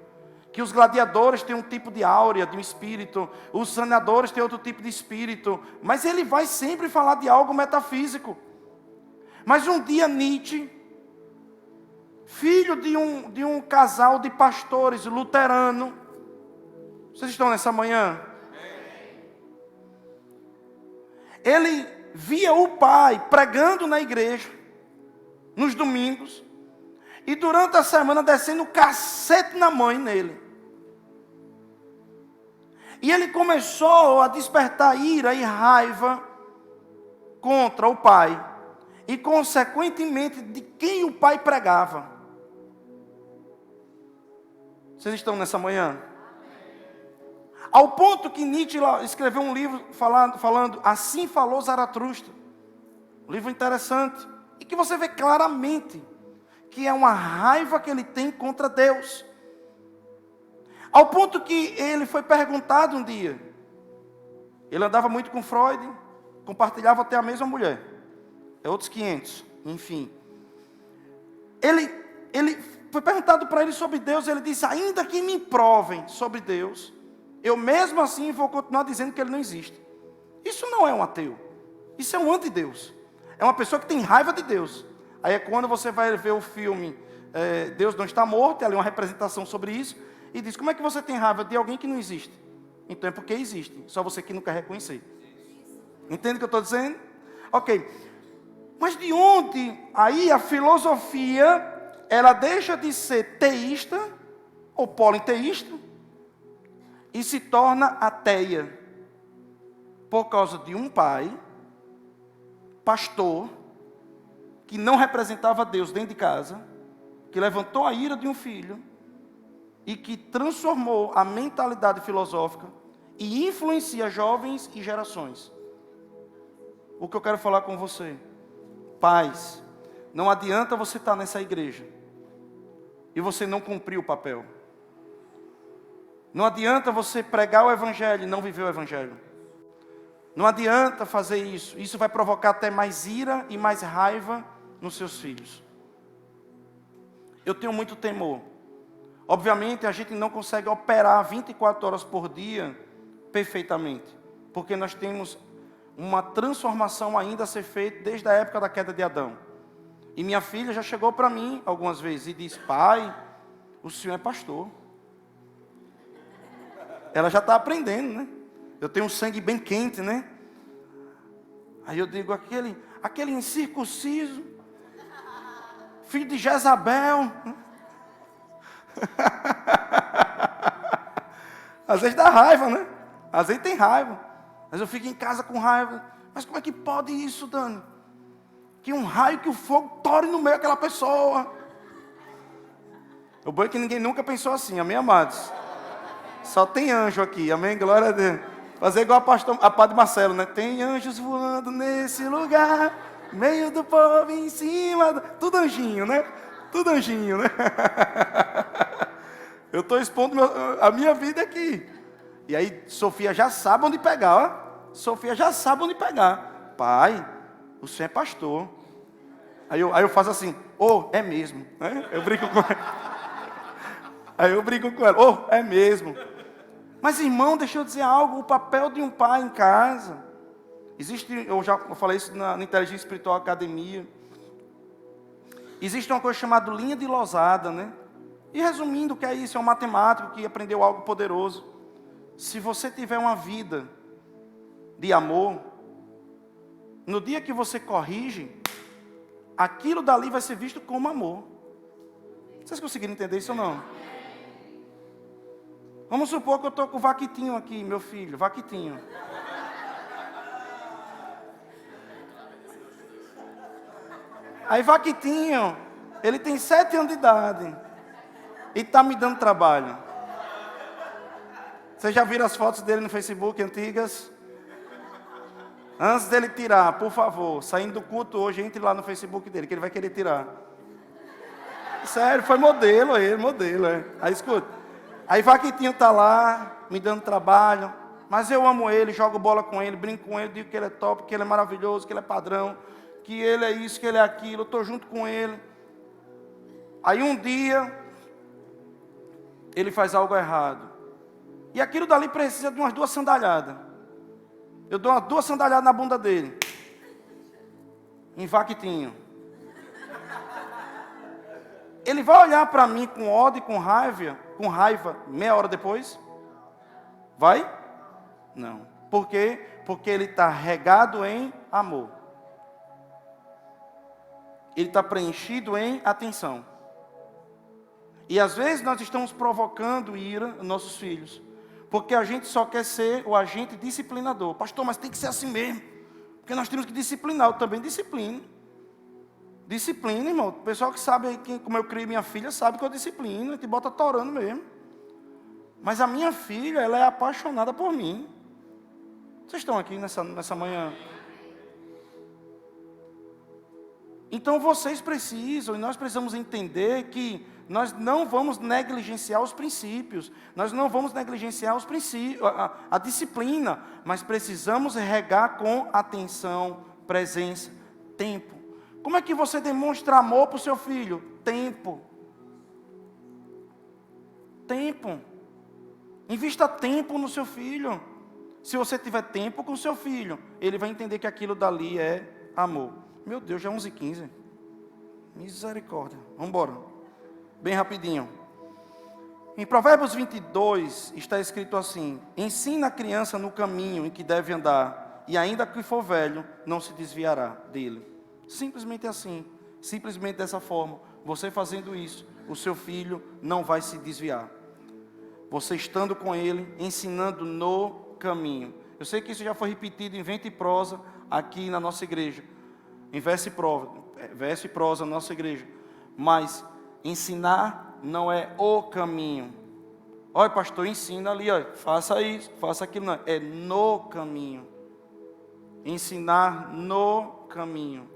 Que os gladiadores têm um tipo de áurea, de um espírito. Os sanadores têm outro tipo de espírito. Mas ele vai sempre falar de algo metafísico. Mas um dia Nietzsche, filho de um casal de pastores luterano. Vocês estão nessa manhã? Ele via o pai pregando na igreja, nos domingos, e durante a semana descendo o cacete na mãe nele. E ele começou a despertar ira e raiva contra o pai, e consequentemente de quem o pai pregava. Vocês estão nessa manhã? Ao ponto que Nietzsche escreveu um livro falando Assim Falou Zaratustra. Um livro interessante. E que você vê claramente que é uma raiva que ele tem contra Deus. Ao ponto que ele foi perguntado um dia. Ele andava muito com Freud, compartilhava até a mesma mulher. É outros 500, enfim. Ele foi perguntado para ele sobre Deus, ele disse, ainda que me provem sobre Deus, eu mesmo assim vou continuar dizendo que ele não existe. Isso não é um ateu, isso é um anti-Deus. É uma pessoa que tem raiva de Deus. Aí é quando você vai ver o filme Deus Não Está Morto, ali uma representação sobre isso, e diz, como é que você tem raiva de alguém que não existe? Então é porque existe, só você que não quer reconhecer. Entende o que eu estou dizendo? Ok. Mas de onde aí a filosofia, ela deixa de ser teísta, ou politeísta, e se torna ateia? Por causa de um pai, pastor, que não representava Deus dentro de casa, que levantou a ira de um filho, e que transformou a mentalidade filosófica, e influencia jovens e gerações. O que eu quero falar com você, pais, não adianta você estar nessa igreja e você não cumprir o papel. Não adianta você pregar o evangelho e não viver o evangelho. Não adianta fazer isso. Isso vai provocar até mais ira e mais raiva nos seus filhos. Eu tenho muito temor. Obviamente a gente não consegue operar 24 horas por dia perfeitamente, porque nós temos uma transformação ainda a ser feita desde a época da queda de Adão. E minha filha já chegou para mim algumas vezes e disse, pai, o senhor é pastor. Ela já está aprendendo, né? Eu tenho um sangue bem quente, né? Aí eu digo, aquele incircunciso, filho de Jezabel. Às vezes dá raiva, né? Às vezes tem raiva. Mas eu fico em casa com raiva. Mas como é que pode isso, Dani? Que um raio, que o fogo tore no meio daquela pessoa. O bom é que ninguém nunca pensou assim, amém, amados? Só tem anjo aqui, amém, glória a Deus. Fazer igual a Padre Marcelo, né? Tem anjos voando nesse lugar, meio do povo em cima. Tudo anjinho, né? Tudo anjinho, né? Eu estou expondo a minha vida aqui. E aí, Sofia já sabe onde pegar, ó. Sofia já sabe onde pegar. Pai, o senhor é pastor. Aí eu faço assim, é mesmo. Né? Eu brinco com ela. Aí eu brinco com ela, é mesmo. Mas irmão, deixa eu dizer algo, o papel de um pai em casa. Eu falei isso na Inteligência Espiritual Academia. Existe uma coisa chamada linha de losada, né? E resumindo, o que é isso? É um matemático que aprendeu algo poderoso. Se você tiver uma vida de amor, no dia que você corrige, aquilo dali vai ser visto como amor. Vocês conseguiram entender isso ou não? Vamos supor que eu estou com o Vaquitinho aqui, meu filho, Vaquitinho. Aí Vaquitinho, ele tem 7 anos de idade e está me dando trabalho. Vocês já viram as fotos dele no Facebook antigas? Antes dele tirar, por favor, saindo do culto hoje, entre lá no Facebook dele, que ele vai querer tirar. Sério, foi modelo ele, modelo. Aí escuta, aí Vaquitinho está lá, me dando trabalho, mas eu amo ele, jogo bola com ele, brinco com ele, digo que ele é top, que ele é maravilhoso, que ele é padrão, que ele é isso, que ele é aquilo, eu estou junto com ele. Aí um dia, ele faz algo errado. E aquilo dali precisa de umas 2 sandalhadas. Eu dou umas 2 sandalhadas na bunda dele. Em Vaquitinho. Ele vai olhar para mim com ódio e com raiva, meia hora depois? Vai? Não. Por quê? Porque ele está regado em amor. Ele está preenchido em atenção. E às vezes nós estamos provocando ira nos nossos filhos. Porque a gente só quer ser o agente disciplinador. Pastor, mas tem que ser assim mesmo. Porque nós temos que disciplinar. Eu também disciplino. Disciplina, irmão. O pessoal que sabe como eu criei minha filha sabe que eu disciplino. A gente bota torando mesmo. Mas a minha filha, ela é apaixonada por mim. Vocês estão aqui nessa manhã? Então vocês precisam, e nós precisamos entender que nós não vamos negligenciar os princípios, nós não vamos negligenciar os princípios, a disciplina, mas precisamos regar com atenção, presença, tempo. Como é que você demonstra amor para o seu filho? Tempo. Tempo. Invista tempo no seu filho. Se você tiver tempo com o seu filho, ele vai entender que aquilo dali é amor. Meu Deus, já é 11h15. Misericórdia. Vamos embora. Bem rapidinho. Em Provérbios 22 está escrito assim: ensina a criança no caminho em que deve andar, e ainda que for velho, não se desviará dele. Simplesmente assim. Simplesmente dessa forma. Você fazendo isso, o seu filho não vai se desviar. Você estando com ele, ensinando no caminho. Eu sei que isso já foi repetido em vento e prosa aqui na nossa igreja. Em verso e prosa na nossa igreja. Mas ensinar não é o caminho. Olha, pastor, ensina ali, olha, faça isso, faça aquilo. Não, é no caminho. Ensinar no caminho.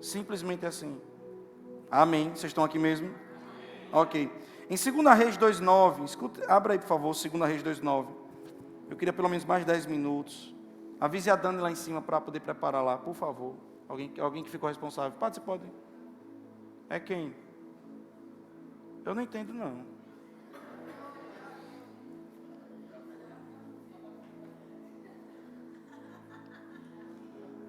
Simplesmente assim. Amém. Vocês estão aqui mesmo? Amém. Ok. Em 2 Reis 2:9, abra aí por favor, 2 Reis 2:9. Eu queria pelo menos mais 10 minutos. Avise a Dani lá em cima para poder preparar lá, por favor. Alguém que ficou responsável. Padre, você pode? É quem? Eu não entendo não.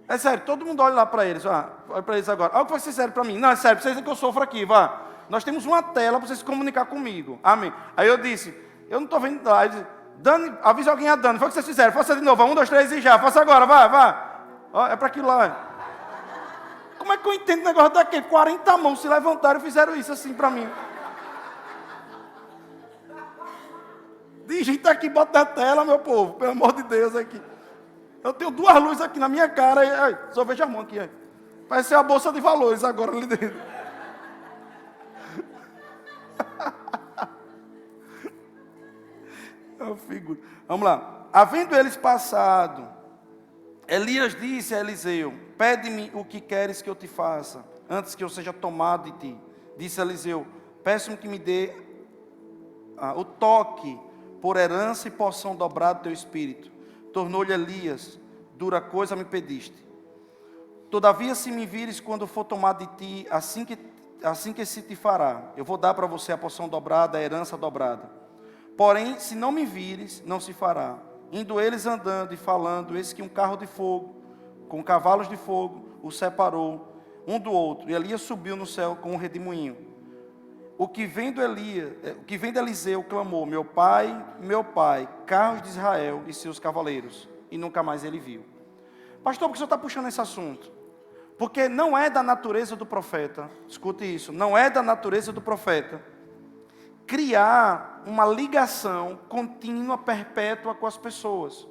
É sério, todo mundo olha lá para eles. Olha para eles agora. Olha o que vai ser sério para mim. Não, é sério, vocês dizem que eu sofro aqui, vá. Nós temos uma tela para vocês se comunicar comigo. Amém. Aí eu disse, eu não estou vendo lá. Ele disse, Dani, avisa alguém a Dani. Foi o que vocês fizeram. Faça de novo. 1, 2, 3 e já. Faça agora, vá. Ó, é para aquilo lá. Como é que eu entendo o negócio daquele? 40 mãos se levantaram e fizeram isso assim para mim. Digita aqui, bota na tela, meu povo. Pelo amor de Deus aqui. Eu tenho 2 luzes aqui na minha cara. E, só vejo a mão aqui. Parece ser a bolsa de valores agora ali dentro. Vamos lá. Havendo eles passado, Elias disse a Eliseu: pede-me o que queres que eu te faça, antes que eu seja tomado de ti. Disse Eliseu: peço-me que me dê o toque por herança e porção dobrada do teu espírito. Tornou-lhe Elias: dura coisa me pediste. Todavia, se me vires quando for tomado de ti, assim que se te fará. Eu vou dar para você a porção dobrada, a herança dobrada. Porém, se não me vires, não se fará. Indo eles andando e falando, eis que um carro de fogo, com cavalos de fogo, os separou um do outro. E Elias subiu no céu com um redemoinho. O que vem de Eliseu clamou: meu pai, carros de Israel e seus cavaleiros. E nunca mais ele viu. Pastor, por que o senhor está puxando esse assunto? Porque não é da natureza do profeta, escute isso, não é da natureza do profeta criar uma ligação contínua, perpétua com as pessoas.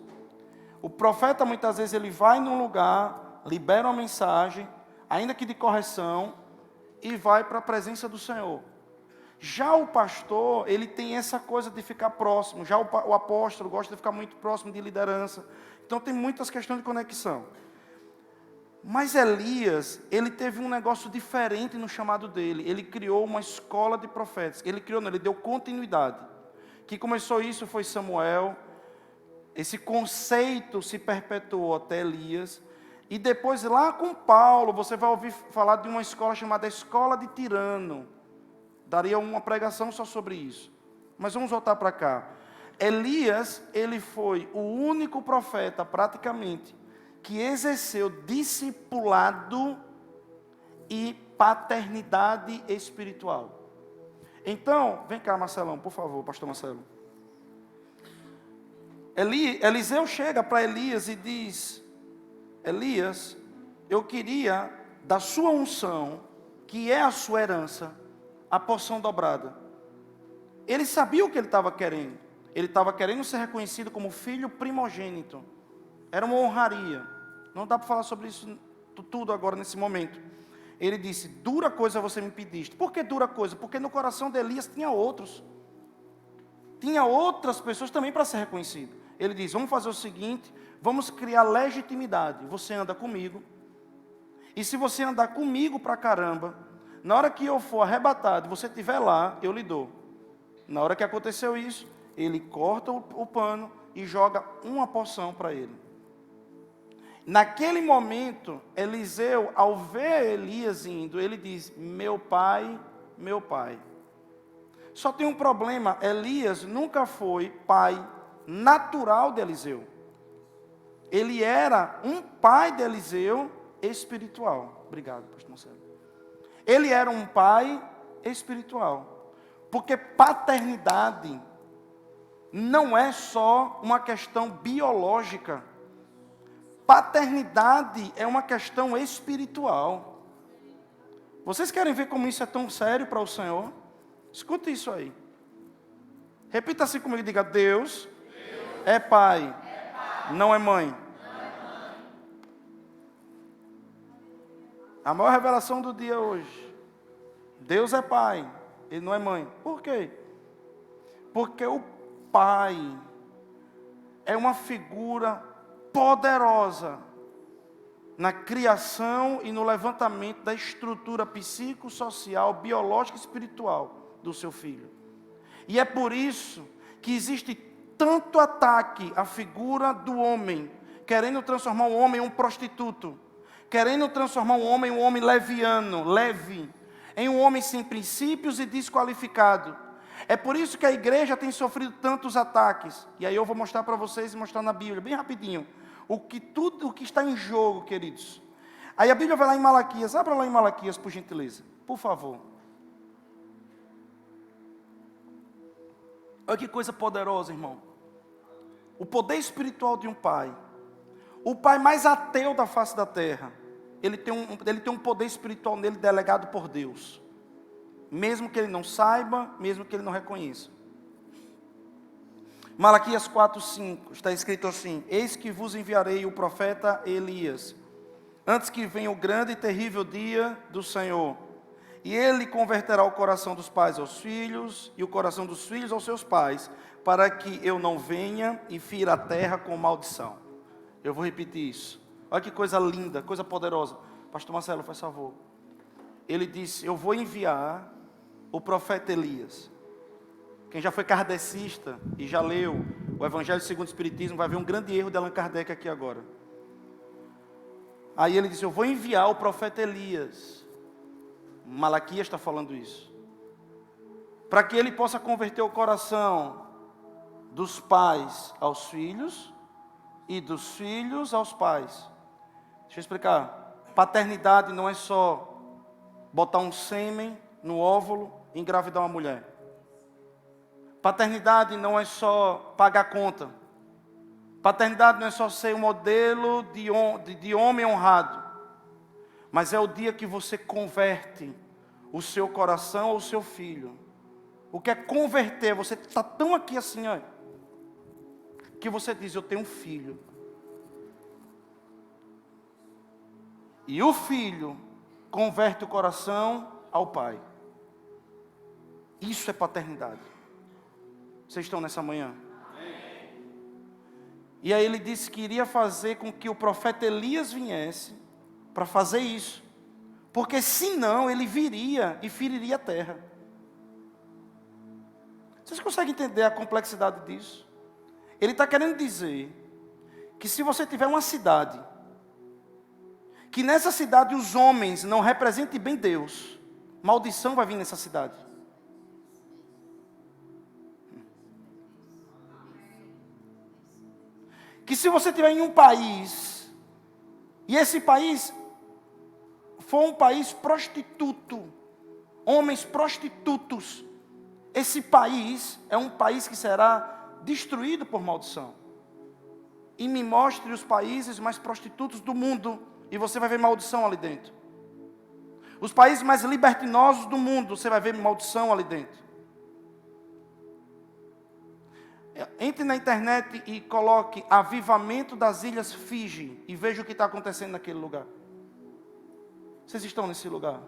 O profeta muitas vezes ele vai num lugar, libera uma mensagem, ainda que de correção, e vai para a presença do Senhor. Já o pastor, ele tem essa coisa de ficar próximo. Já o apóstolo gosta de ficar muito próximo de liderança. Então tem muitas questões de conexão. Mas Elias, ele teve um negócio diferente no chamado dele. Ele criou uma escola de profetas. Ele deu continuidade. Quem começou isso foi Samuel. Esse conceito se perpetuou até Elias. E depois lá com Paulo, você vai ouvir falar de uma escola chamada Escola de Tirano. Daria uma pregação só sobre isso. Mas vamos voltar para cá. Elias, ele foi o único profeta praticamente que exerceu discipulado e paternidade espiritual. Então, vem cá, Marcelão, por favor, pastor Marcelo. Eliseu chega para Elias e diz: Elias, eu queria da sua unção, que é a sua herança, a porção dobrada. Ele sabia o que ele estava querendo. Ele estava querendo ser reconhecido como filho primogênito. Era uma honraria. Não dá para falar sobre isso tudo agora nesse momento. Ele disse: dura coisa você me pediste. Por que dura coisa? Porque no coração de Elias tinha outros. Tinha outras pessoas também para ser reconhecido. Ele diz: vamos fazer o seguinte, vamos criar legitimidade. Você anda comigo. E se você andar comigo pra caramba, Na hora que eu for arrebatado, você estiver lá, eu lhe dou. Na hora que aconteceu isso, ele corta o pano e joga uma porção para ele. Naquele momento, Eliseu, ao ver Elias indo, ele diz: meu pai, meu pai. Só tem um problema, Elias nunca foi pai natural de Eliseu. Ele era um pai de Eliseu espiritual. Obrigado, pastor Marcelo. Ele era um pai espiritual. Porque paternidade não é só uma questão biológica. Paternidade é uma questão espiritual. Vocês querem ver como isso é tão sério para o Senhor? Escute isso aí. Repita assim comigo, diga: Deus é pai, não é mãe. A maior revelação do dia hoje. Deus é pai, ele não é mãe. Por quê? Porque o pai é uma figura poderosa na criação e no levantamento da estrutura psicossocial, biológica e espiritual do seu filho. E é por isso que existe tanto ataque à figura do homem, querendo transformar o homem em um prostituto, querendo transformar o homem em um homem leviano, leve, em um homem sem princípios e desqualificado. É por isso que a igreja tem sofrido tantos ataques. E aí eu vou mostrar para vocês e mostrar na Bíblia, bem rapidinho, tudo o que está em jogo, queridos. Aí a Bíblia vai lá em Malaquias, abra lá em Malaquias, por gentileza, por favor. Olha que coisa poderosa, irmão. O poder espiritual de um pai. O pai mais ateu da face da terra. Ele tem um poder espiritual nele delegado por Deus. Mesmo que ele não saiba, mesmo que ele não reconheça. Malaquias 4:5, está escrito assim: eis que vos enviarei o profeta Elias, antes que venha o grande e terrível dia do Senhor. E ele converterá o coração dos pais aos filhos, e o coração dos filhos aos seus pais, para que eu não venha e fira a terra com maldição. Eu vou repetir isso. Olha que coisa linda, coisa poderosa. Pastor Marcelo, faz favor. Ele disse: eu vou enviar o profeta Elias. Quem já foi kardecista e já leu o Evangelho segundo o Espiritismo vai ver um grande erro de Allan Kardec aqui agora. Aí ele disse: eu vou enviar o profeta Elias. Malaquias está falando isso. Para que ele possa converter o coração dos pais aos filhos e dos filhos aos pais. Deixa eu explicar. Paternidade não é só botar um sêmen no óvulo e engravidar uma mulher. Paternidade não é só pagar conta. Paternidade não é só ser um modelo de homem honrado. Mas é o dia que você converte o seu coração ao seu filho. O que é converter? Você está tão aqui assim, ó, que você diz: eu tenho um filho. E o filho converte o coração ao pai. Isso é paternidade. Vocês estão nessa manhã? Amém. E aí ele disse que iria fazer com que o profeta Elias viesse para fazer isso. Porque senão ele viria e feriria a terra. Vocês conseguem entender a complexidade disso? Ele está querendo dizer que se você tiver uma cidade, que nessa cidade os homens não representem bem Deus, maldição vai vir nessa cidade. Que se você estiver em um país, e esse país for um país prostituto, homens prostitutos, esse país é um país que será destruído por maldição. E me mostre os países mais prostitutos do mundo, e você vai ver maldição ali dentro. Os países mais libertinosos do mundo, você vai ver maldição ali dentro. Entre na internet e coloque avivamento das ilhas Fiji e veja o que está acontecendo naquele lugar. Vocês estão nesse lugar?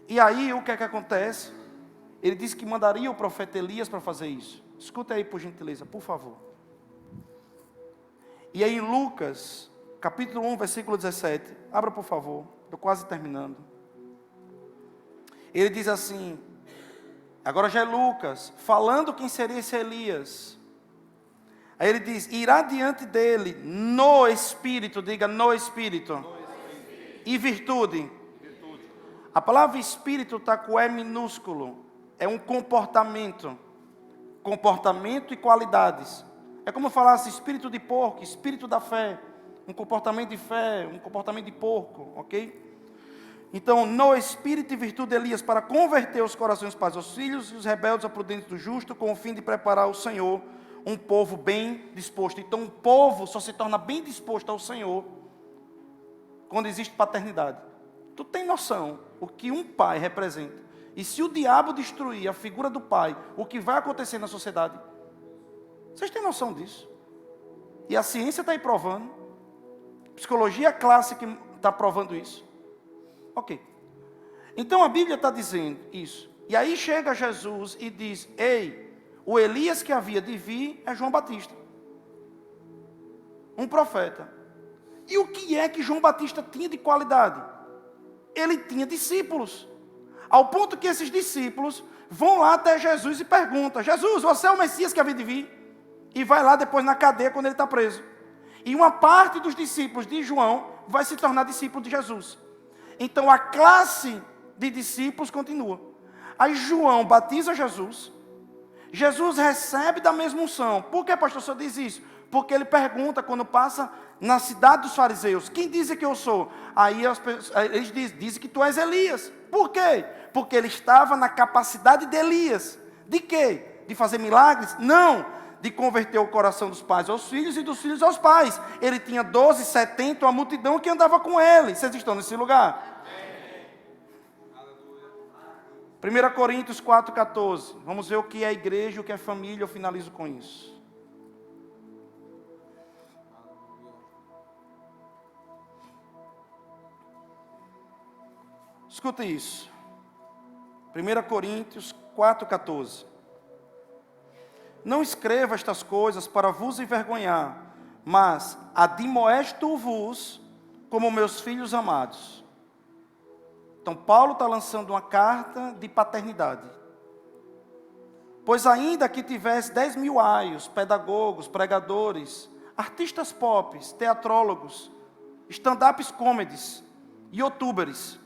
E aí o que é que acontece? Ele disse que mandaria o profeta Elias para fazer isso. Escuta aí por gentileza, por favor. E aí em Lucas, capítulo 1, versículo 17. Abra por favor, estou quase terminando. Ele diz assim, agora já é Lucas, falando quem seria esse Elias. Aí ele diz, irá diante dele no Espírito, diga no Espírito, e virtude. A palavra Espírito está com E minúsculo, é um comportamento e qualidades. É como eu falasse espírito de porco, espírito da fé, um comportamento de fé, um comportamento de porco, ok? Então, no Espírito e virtude de Elias, para converter os corações dos pais aos filhos e os rebeldes à prudência do justo, com o fim de preparar o Senhor, um povo bem disposto. Então, um povo só se torna bem disposto ao Senhor quando existe paternidade. Tu tem noção o que um pai representa? E se o diabo destruir a figura do pai, o que vai acontecer na sociedade? Vocês têm noção disso? E a ciência está aí provando. Psicologia clássica está provando isso. Ok. Então a Bíblia está dizendo isso. E aí chega Jesus e diz, ei, o Elias que havia de vir é João Batista. Um profeta. E o que é que João Batista tinha de qualidade? Ele tinha discípulos. Ao ponto que esses discípulos vão lá até Jesus e perguntam, Jesus, você é o Messias que havia de vir? E vai lá depois na cadeia quando ele está preso. E uma parte dos discípulos de João vai se tornar discípulo de Jesus. Então a classe de discípulos continua. Aí João batiza Jesus. Jesus recebe da mesma unção. Por que, pastor, o senhor diz isso? Porque ele pergunta quando passa na cidade dos fariseus, quem diz que eu sou? Aí eles dizem que tu és Elias. Por quê? Porque ele estava na capacidade de Elias. De quê? De fazer milagres? Não. De converter o coração dos pais aos filhos e dos filhos aos pais. Ele tinha 12, 70, uma multidão que andava com ele. Vocês estão nesse lugar? 1 Coríntios 4,14. Vamos ver o que é a igreja e o que é família. Eu finalizo com isso. Escuta isso. 1 Coríntios 4,14. Não escreva estas coisas para vos envergonhar, mas admoesto-vos como meus filhos amados. Então Paulo está lançando uma carta de paternidade. Pois ainda que tivesse 10.000 aios, pedagogos, pregadores, artistas pop, teatrólogos, stand-ups comedies, youtubers,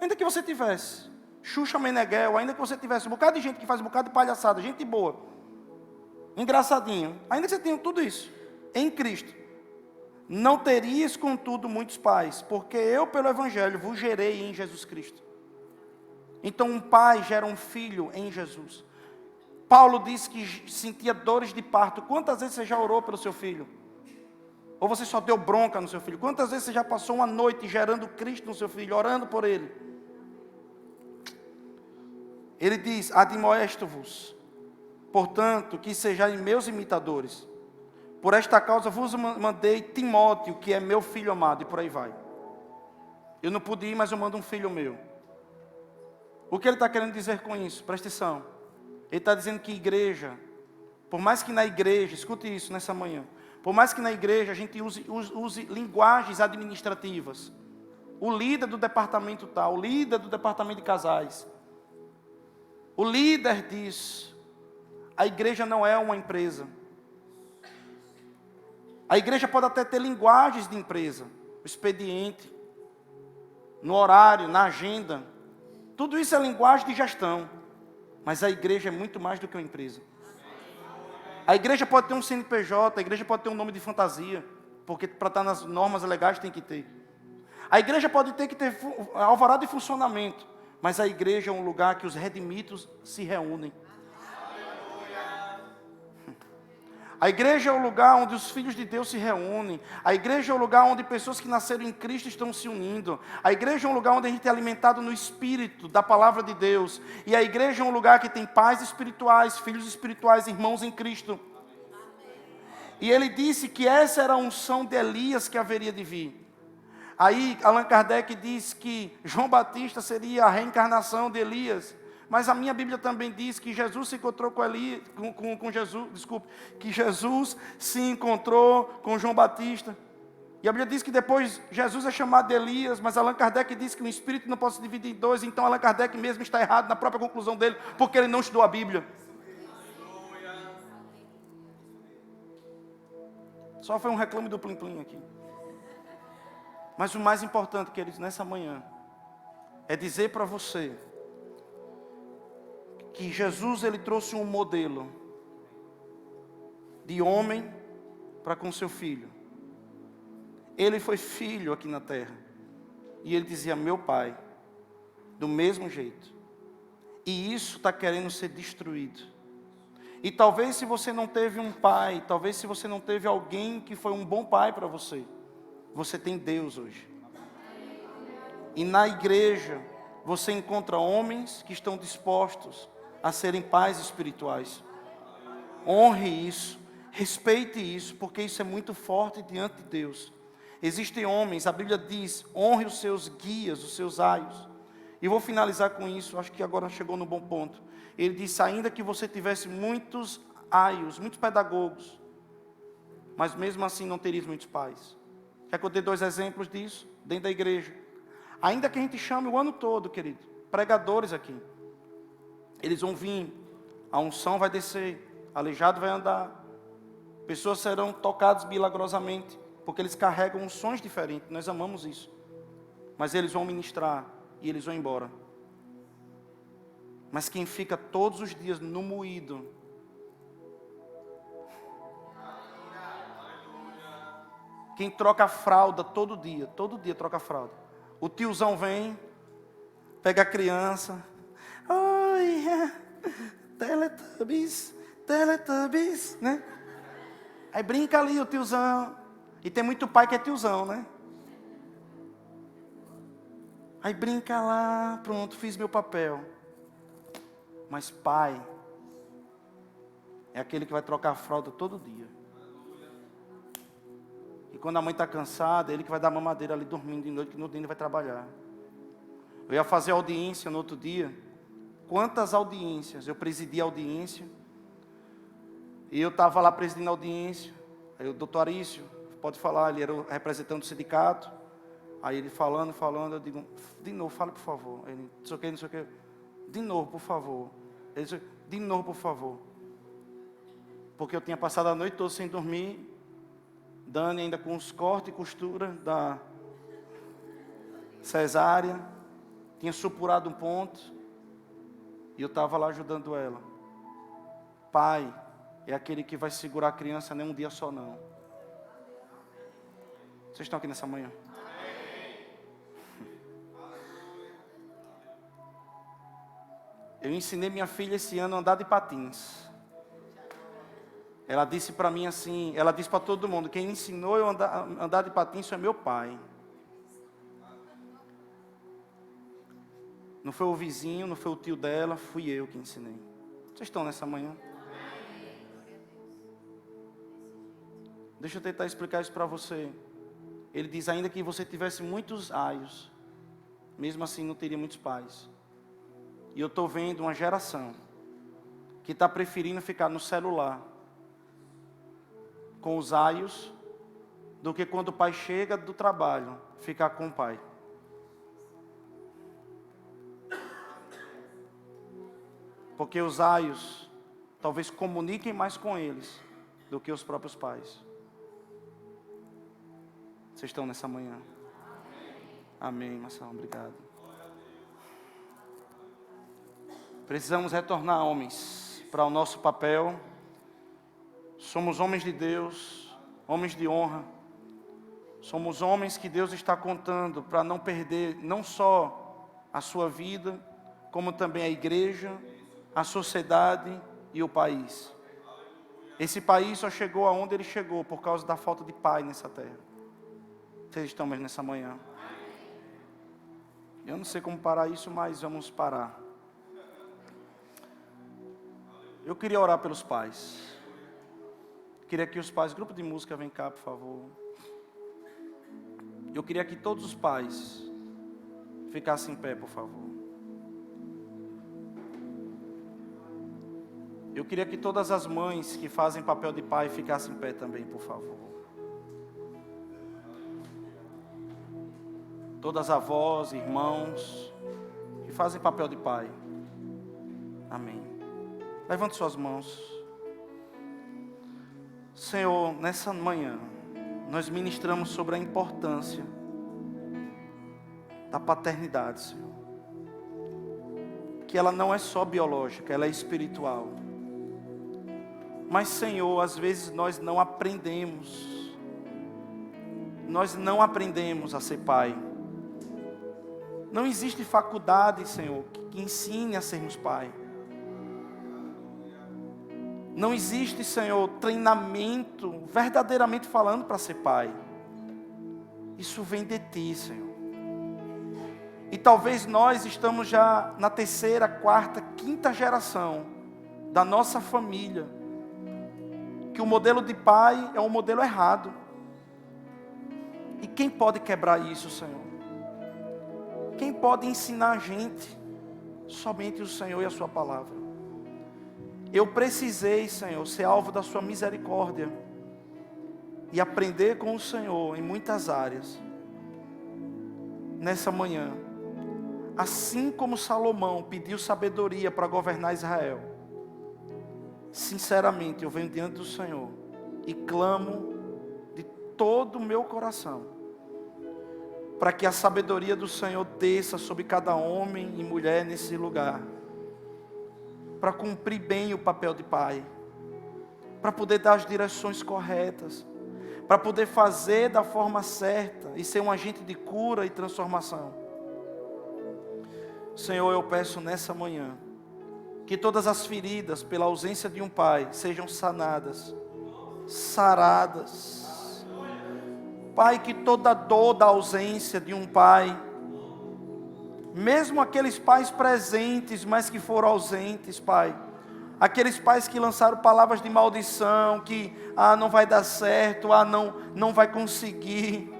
ainda que você tivesse Xuxa Meneghel, ainda que você tivesse um bocado de gente que faz um bocado de palhaçada, gente boa, engraçadinho, ainda que você tenha tudo isso, em Cristo, não terias contudo muitos pais, porque eu pelo Evangelho vos gerei em Jesus Cristo. Então um pai gera um filho em Jesus. Paulo disse que sentia dores de parto. Quantas vezes você já orou pelo seu filho? Ou você só deu bronca no seu filho? Quantas vezes você já passou uma noite gerando Cristo no seu filho, orando por ele? Ele diz, admoesto-vos, portanto, que sejais meus imitadores. Por esta causa vos mandei Timóteo, que é meu filho amado, e por aí vai. Eu não pude ir, mas eu mando um filho meu. O que ele está querendo dizer com isso? Presta atenção. Ele está dizendo que igreja, por mais que na igreja, escute isso nessa manhã, por mais que na igreja a gente use linguagens administrativas, o líder do departamento tal, o líder do departamento de casais, o líder diz, a igreja não é uma empresa. A igreja pode até ter linguagens de empresa, o expediente, no horário, na agenda. Tudo isso é linguagem de gestão. Mas a igreja é muito mais do que uma empresa. A igreja pode ter um CNPJ, a igreja pode ter um nome de fantasia, porque para estar nas normas legais tem que ter. A igreja pode ter que ter alvará de funcionamento, mas a igreja é um lugar que os redimidos se reúnem. A igreja é o lugar onde os filhos de Deus se reúnem. A igreja é o lugar onde pessoas que nasceram em Cristo estão se unindo. A igreja é um lugar onde a gente é alimentado no Espírito, da palavra de Deus. E a igreja é um lugar que tem pais espirituais, filhos espirituais, irmãos em Cristo. E ele disse que essa era a unção de Elias que haveria de vir. Aí Allan Kardec diz que João Batista seria a reencarnação de Elias. Mas a minha Bíblia também diz que Jesus se encontrou com Jesus, que Jesus se encontrou com João Batista. E a Bíblia diz que depois Jesus é chamado de Elias, mas Allan Kardec diz que o espírito não pode se dividir em dois, então Allan Kardec mesmo está errado na própria conclusão dele, porque ele não estudou a Bíblia. Só foi um reclame do plim-plim aqui. Mas o mais importante, queridos, nessa manhã, é dizer para você que Jesus, ele trouxe um modelo de homem para com seu filho. Ele foi filho aqui na terra. E ele dizia, meu pai, do mesmo jeito. E isso está querendo ser destruído. E talvez se você não teve um pai, talvez se você não teve alguém que foi um bom pai para você, você tem Deus hoje. E na igreja, você encontra homens que estão dispostos a serem pais espirituais. Honre isso, respeite isso, porque isso é muito forte diante de Deus. Existem homens, a Bíblia diz, honre os seus guias, os seus aios. E vou finalizar com isso, acho que agora chegou no bom ponto. Ele disse, ainda que você tivesse muitos aios, muitos pedagogos, mas mesmo assim não terias muitos pais. Quer que eu dê 2 exemplos disso? Dentro da igreja. Ainda que a gente chame o ano todo, querido, pregadores aqui. Eles vão vir, a unção vai descer, aleijado vai andar. Pessoas serão tocadas milagrosamente, porque eles carregam unções diferentes, nós amamos isso. Mas eles vão ministrar e eles vão embora. Mas quem fica todos os dias no moído, quem troca a fralda todo dia troca a fralda. O tiozão vem, pega a criança, oi, Teletubbies, né? Aí brinca ali o tiozão. E tem muito pai que é tiozão, né? Aí brinca lá, pronto, fiz meu papel. Mas pai é aquele que vai trocar a fralda todo dia. E quando a mãe está cansada, é ele que vai dar mamadeira ali dormindo de noite, que no dia ele vai trabalhar. Eu ia fazer audiência no outro dia. Quantas audiências? Eu presidi a audiência. E eu estava lá presidindo a audiência. Aí o doutor Arício, pode falar, ele era o representante do sindicato. Aí ele falando, eu digo, de novo, fale por favor. Ele, não sei o que, de novo, por favor. Ele disse, de novo, por favor. Porque eu tinha passado a noite toda sem dormir. Dani ainda com os cortes e costura da cesárea. Tinha supurado um ponto. E eu estava lá ajudando ela. Pai é aquele que vai segurar a criança nem um dia só não. Vocês estão aqui nessa manhã? Eu ensinei minha filha esse ano a andar de patins. Ela disse para mim assim, ela disse para todo mundo, quem ensinou eu a andar de patins foi meu pai. Não foi o vizinho, não foi o tio dela, fui eu que ensinei. Vocês estão nessa manhã? Deixa eu tentar explicar isso para você. Ele diz, ainda que você tivesse muitos aios, mesmo assim não teria muitos pais. E eu estou vendo uma geração que está preferindo ficar no celular com os aios do que quando o pai chega do trabalho, ficar com o pai. Porque os aios talvez comuniquem mais com eles do que os próprios pais. Vocês estão nessa manhã? Amém, Marcelo, obrigado. Precisamos retornar, homens, para o nosso papel. Somos homens de Deus, homens de honra. Somos homens que Deus está contando para não perder não só a sua vida, como também a igreja, a sociedade e o país. Esse país só chegou aonde ele chegou por causa da falta de pai nessa terra. Vocês estão mesmo nessa manhã? Eu não sei como parar isso, mas vamos parar. Eu queria orar pelos pais. Queria que os pais, grupo de música, vem cá, por favor. Eu queria que todos os pais ficassem em pé, por favor. Eu queria que todas as mães que fazem papel de pai ficassem em pé também, por favor. todas as avós, irmãos, que fazem papel de pai. Amém. Levante suas mãos. Senhor, nessa manhã, nós ministramos sobre a importância da paternidade, Senhor. Que ela não é só biológica, ela é espiritual. Mas, Senhor, às vezes nós não aprendemos. Nós não aprendemos a ser pai. Não existe faculdade, Senhor, que ensine a sermos pai. Não existe, Senhor, treinamento, verdadeiramente falando, para ser pai. Isso vem de Ti, Senhor. E talvez nós estamos já na terceira, quarta, quinta geração da nossa família, que o modelo de pai é um modelo errado. E quem pode quebrar isso, Senhor? Quem pode ensinar a gente? Somente o Senhor e a Sua palavra. Eu precisei, Senhor, ser alvo da Sua misericórdia e aprender com o Senhor em muitas áreas. Nessa manhã, assim como Salomão pediu sabedoria para governar Israel, sinceramente eu venho diante do Senhor e clamo de todo o meu coração para que a sabedoria do Senhor desça sobre cada homem e mulher nesse lugar, para cumprir bem o papel de pai, para poder dar as direções corretas, para poder fazer da forma certa e ser um agente de cura e transformação. Senhor, eu peço nessa manhã que todas as feridas pela ausência de um pai sejam sanadas, saradas. Pai, que toda dor da ausência de um pai, mesmo aqueles pais presentes, mas que foram ausentes, Pai, aqueles pais que lançaram palavras de maldição, que não vai dar certo, não vai conseguir,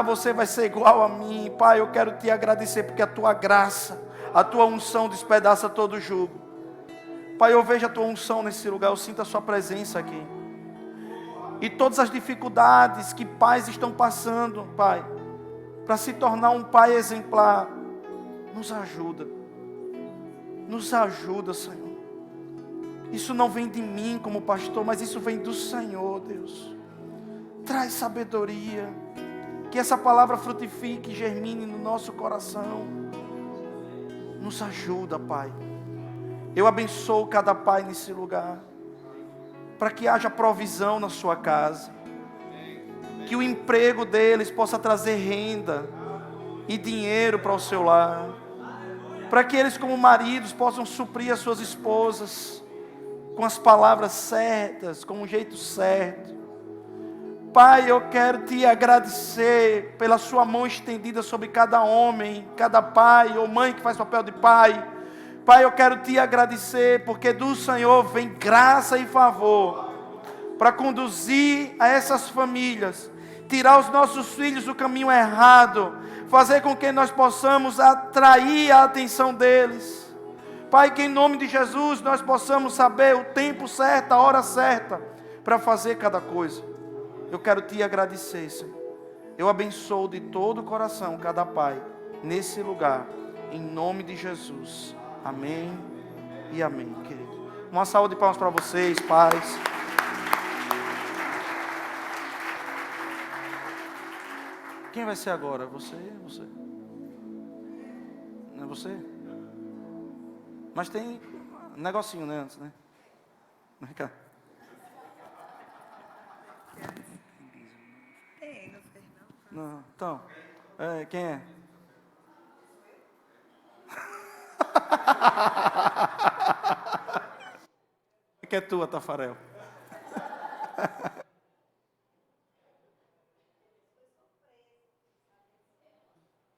você vai ser igual a mim. Pai, eu quero Te agradecer porque a Tua graça, a Tua unção despedaça todo jugo. Pai, eu vejo a Tua unção nesse lugar, eu sinto a Sua presença aqui. E todas as dificuldades que pais estão passando, Pai, para se tornar um pai exemplar, nos ajuda. Nos ajuda, Senhor. Isso não vem de mim como pastor, mas isso vem do Senhor, Deus. Traz sabedoria. Que essa palavra frutifique e germine no nosso coração. Nos ajuda, Pai. Eu abençoo cada pai nesse lugar, para que haja provisão na sua casa, que o emprego deles possa trazer renda e dinheiro para o seu lar, para que eles como maridos possam suprir as suas esposas com as palavras certas, com o jeito certo. Pai, eu quero Te agradecer pela Sua mão estendida sobre cada homem, cada pai ou mãe que faz papel de pai. Pai, eu quero Te agradecer porque do Senhor vem graça e favor para conduzir a essas famílias, tirar os nossos filhos do caminho errado, fazer com que nós possamos atrair a atenção deles. Pai, que em nome de Jesus nós possamos saber o tempo certo, a hora certa para fazer cada coisa. Eu quero Te agradecer, Senhor. Eu abençoo de todo o coração cada pai nesse lugar, em nome de Jesus. Amém e amém, querido. Uma salva de palmas para vocês, pais. Quem vai ser agora? Você? Você? Não é você? Mas tem um negocinho, né, antes, né? Vem cá. Tem, não fez não. Não, então, quem é? Que é tua, Tafarel?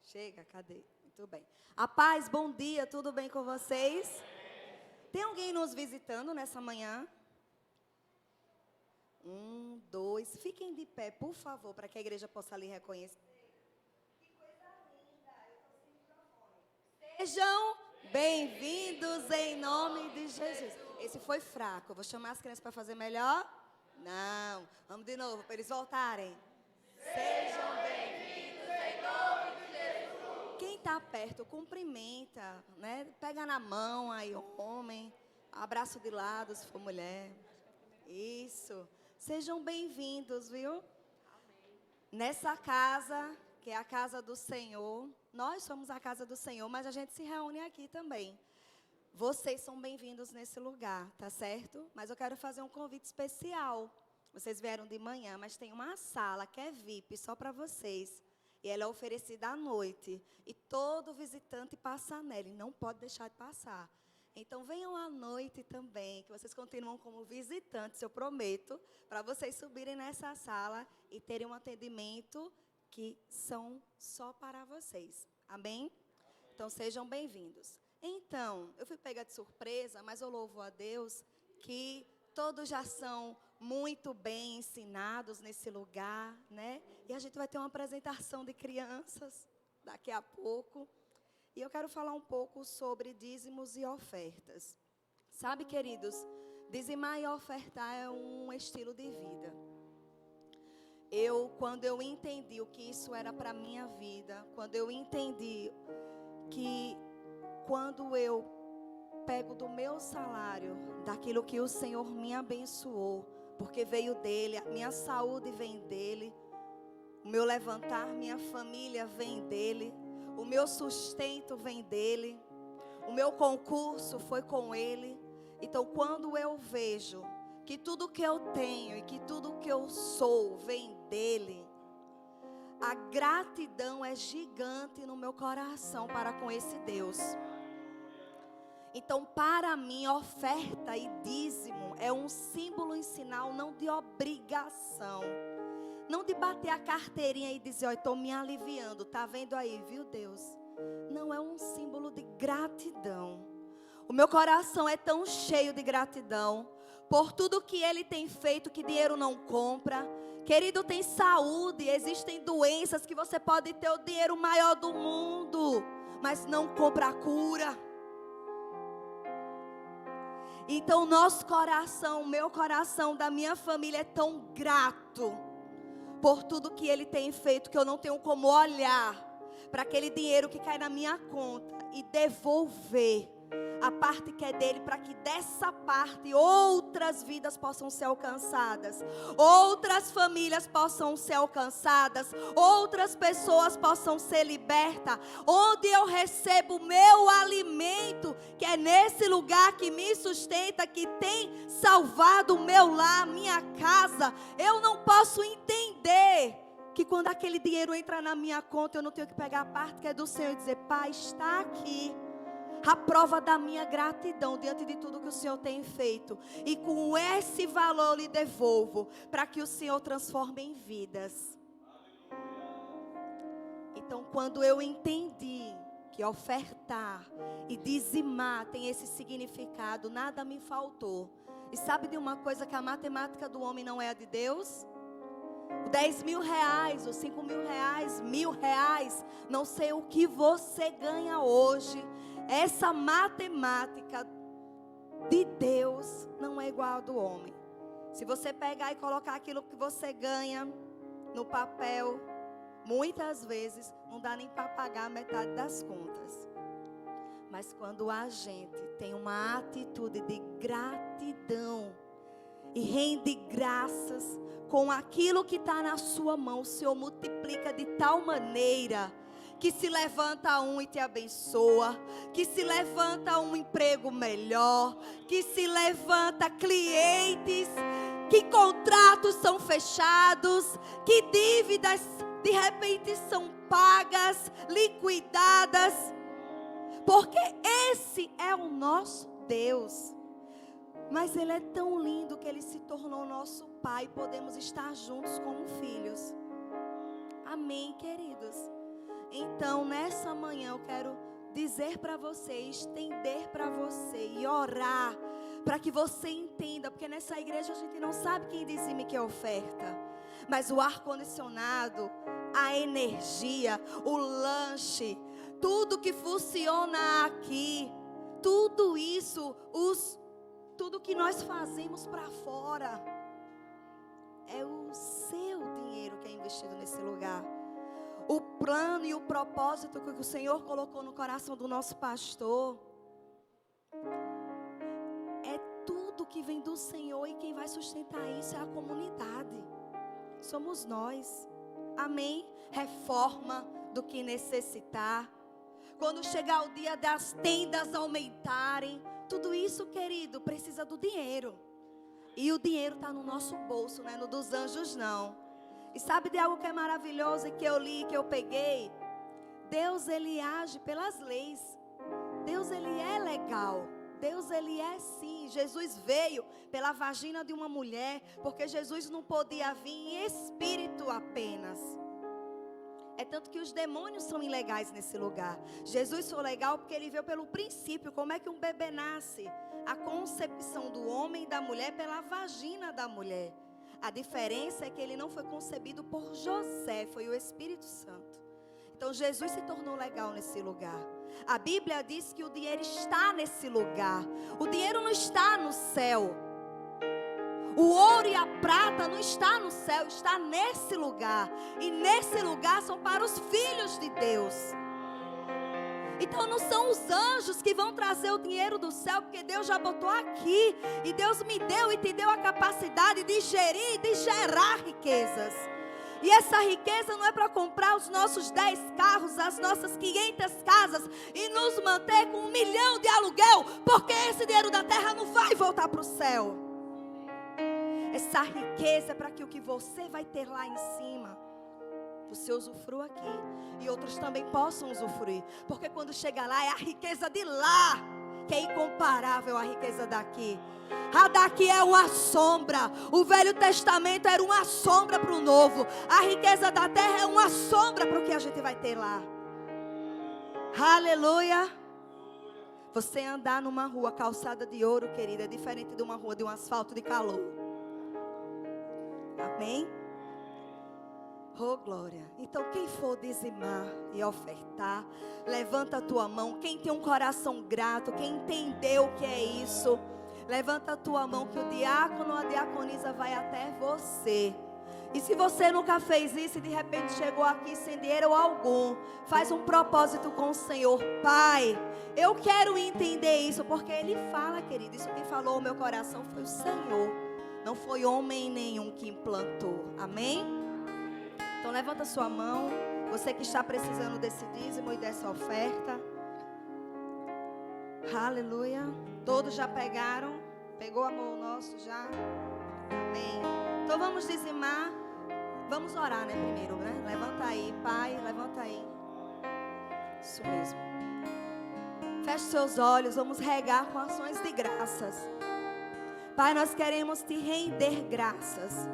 Chega, cadê? Muito bem. A paz, bom dia, tudo bem com vocês? Tem alguém nos visitando nessa manhã? 1, 2, fiquem de pé, por favor, para que a igreja possa lhe reconhecer. Que coisa linda, eu estou sem microfone. Sejam bem-vindos em nome de Jesus. Esse foi fraco, eu vou chamar as crianças para fazer melhor? Não, vamos de novo, para eles voltarem. Sejam bem-vindos em nome de perto, cumprimenta, né? Pega na mão aí, homem, abraço de lado se for mulher. Isso. Sejam bem-vindos, viu? Nessa casa, que é a casa do Senhor. Nós somos a casa do Senhor, mas a gente se reúne aqui também. Vocês são bem-vindos nesse lugar, tá certo? Mas eu quero fazer um convite especial. Vocês vieram de manhã, mas tem uma sala que é VIP, só para vocês. E ela é oferecida à noite. E todo visitante passa nela, e não pode deixar de passar. Então, venham à noite também, que vocês continuam como visitantes, eu prometo, para vocês subirem nessa sala e terem um atendimento que são só para vocês. Amém? Então, sejam bem-vindos. Então, eu fui pega de surpresa, mas eu louvo a Deus que todos já são muito bem ensinados nesse lugar, né? E a gente vai ter uma apresentação de crianças daqui a pouco. E eu quero falar um pouco sobre dízimos e ofertas. Sabe, queridos, dizimar e ofertar é um estilo de vida. Quando eu entendi o que isso era para a minha vida, quando eu entendi que quando eu pego do meu salário, daquilo que o Senhor me abençoou, porque veio dele, a minha saúde vem dele, o meu levantar, minha família vem dele, o meu sustento vem dele, o meu concurso foi com ele. Então, quando eu vejo que tudo que eu tenho e que tudo que eu sou vem dele, a gratidão é gigante no meu coração para com esse Deus. Então, para mim, oferta e dízimo é um símbolo e sinal não de obrigação. Não de bater a carteirinha e dizer, ó, estou me aliviando, tá vendo aí, viu Deus? Não, é um símbolo de gratidão. O meu coração é tão cheio de gratidão por tudo que Ele tem feito que dinheiro não compra. Querido, tem saúde, existem doenças que você pode ter o dinheiro maior do mundo, mas não compra a cura. Então, nosso coração, o meu coração, da minha família é tão grato por tudo que Ele tem feito, que eu não tenho como olhar para aquele dinheiro que cai na minha conta e devolver a parte que é dele, para que dessa parte outras vidas possam ser alcançadas, outras famílias possam ser alcançadas, outras pessoas possam ser libertas, onde eu recebo o meu alimento, que é nesse lugar que me sustenta, que tem salvado o meu lar, minha casa. Eu não posso entender que quando aquele dinheiro entra na minha conta, eu não tenho que pegar a parte que é do Senhor e dizer, Pai, está aqui a prova da minha gratidão diante de tudo que o Senhor tem feito. E com esse valor eu lhe devolvo, para que o Senhor transforme em vidas. Então, quando eu entendi que ofertar e dizimar tem esse significado, nada me faltou. E sabe de uma coisa, que a matemática do homem não é a de Deus? O 10 mil reais, os 5 mil reais, 1.000 reais, não sei o que você ganha hoje. Essa matemática de Deus não é igual a do homem. Se você pegar e colocar aquilo que você ganha no papel, muitas vezes não dá nem para pagar metade das contas. Mas quando a gente tem uma atitude de gratidão e rende graças com aquilo que está na sua mão, o Senhor multiplica de tal maneira que se levanta um e te abençoa, que se levanta um emprego melhor, que se levanta clientes, que contratos são fechados, que dívidas de repente são pagas, liquidadas, porque esse é o nosso Deus. Mas Ele é tão lindo que Ele se tornou nosso Pai, podemos estar juntos como filhos. Amém, queridos? Então, nessa manhã eu quero dizer para você, estender para você e orar para que você entenda, porque nessa igreja a gente não sabe quem dizime e quem oferta, mas o ar-condicionado, a energia, o lanche, tudo que funciona aqui, tudo isso, tudo que nós fazemos para fora, é o seu dinheiro que é investido nesse lugar. o plano e o propósito que o Senhor colocou no coração do nosso pastor. É tudo que vem do Senhor, e quem vai sustentar isso é a comunidade. Somos nós. Amém? Reforma do que necessitar. Quando chegar o dia das tendas aumentarem, tudo isso, querido, precisa do dinheiro. E o dinheiro está no nosso bolso, não é no dos anjos, não. E sabe de algo que é maravilhoso e que eu li, que eu peguei? Deus, Ele age pelas leis. Deus, Ele é legal. Deus, Ele é sim. Jesus veio pela vagina de uma mulher, porque Jesus não podia vir em espírito apenas. É tanto que os demônios são ilegais nesse lugar. Jesus foi legal porque Ele veio pelo princípio. Como é que um bebê nasce? A concepção do homem e da mulher pela vagina da mulher. A diferença é que Ele não foi concebido por José, foi o Espírito Santo. Então Jesus se tornou legal nesse lugar. A Bíblia diz que o dinheiro está nesse lugar. O dinheiro não está no céu. O ouro e a prata não está no céu, está nesse lugar. E nesse lugar são para os filhos de Deus. Então não são os anjos que vão trazer o dinheiro do céu, porque Deus já botou aqui. E Deus me deu e te deu a capacidade de gerir e de gerar riquezas. E essa riqueza não é para comprar os nossos 10 carros, as nossas 500 casas e nos manter com 1 milhão de aluguel, porque esse dinheiro da terra não vai voltar para o céu. Essa riqueza é para que o que você vai ter lá em cima, você usufrua aqui e outros também possam usufruir. Porque quando chega lá é a riqueza de lá que é incomparável à riqueza daqui. A daqui é uma sombra. O Velho Testamento era uma sombra para o Novo. A riqueza da terra é uma sombra para o que a gente vai ter lá. Aleluia. Você andar numa rua calçada de ouro, querida, é diferente de uma rua de um asfalto de calor. Amém? Oh, glória. Então quem for dizimar e ofertar, levanta a tua mão. Quem tem um coração grato, quem entendeu o que é isso, levanta a tua mão, que o diácono ou a diaconisa vai até você. E se você nunca fez isso e de repente chegou aqui sem dinheiro algum, faz um propósito com o Senhor. Pai, eu quero entender isso, porque Ele fala, querido, isso quem falou o meu coração foi o Senhor. Não foi homem nenhum que implantou. Amém? Então levanta sua mão. Você que está precisando desse dízimo e dessa oferta. Aleluia. Todos já pegaram? Pegou a mão nosso já? Amém. Então vamos dizimar. Vamos orar, né, primeiro, né? Levanta aí, Pai, levanta aí. Isso mesmo. Feche seus olhos, vamos regar com ações de graças. Pai, nós queremos te render graças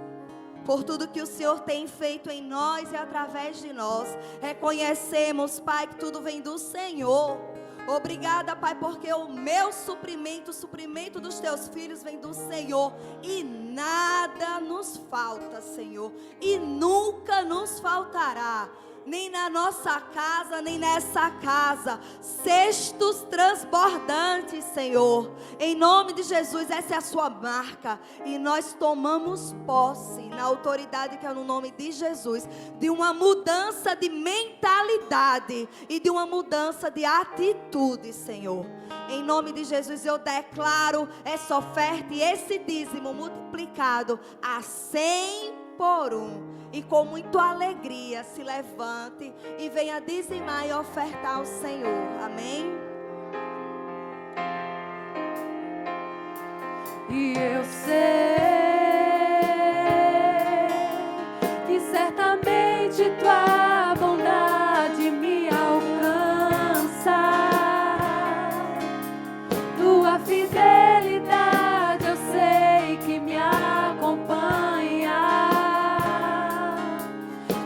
por tudo que o Senhor tem feito em nós e através de nós. Reconhecemos, Pai, que tudo vem do Senhor. Obrigada, Pai, porque o meu suprimento, o suprimento dos teus filhos vem do Senhor. E nada nos falta, Senhor. E nunca nos faltará. Nem na nossa casa, nem nessa casa. Cestos transbordantes, Senhor. Em nome de Jesus, essa é a sua marca. E nós tomamos posse, na autoridade que é no nome de Jesus, de uma mudança de mentalidade e de uma mudança de atitude, Senhor. Em nome de Jesus, eu declaro essa oferta e esse dízimo multiplicado a 100 por 1. E com muita alegria se levante e venha dizimar e ofertar ao Senhor. Amém? E eu sei que certamente tua bondade me alcança, tua fidelidade eu sei que me acompanha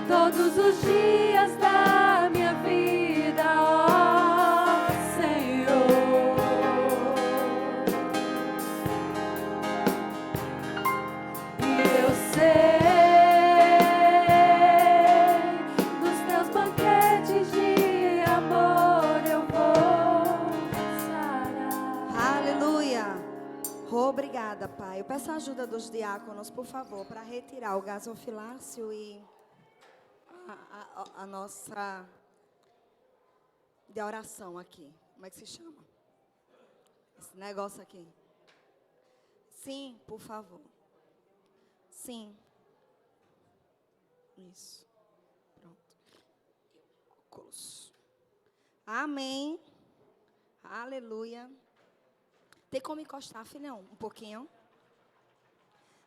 todos os dias da minha vida, ó Senhor. E eu sei, nos teus banquetes de amor eu vou sarar. Aleluia. Obrigada, Pai. Eu peço a ajuda dos diáconos, por favor, para retirar o gasofilácio e a nossa de oração aqui. Como é que se chama? Esse negócio aqui. Sim, por favor. Sim. Isso. Pronto. Óculos. Amém. Aleluia. Tem como encostar, filhão? Um pouquinho.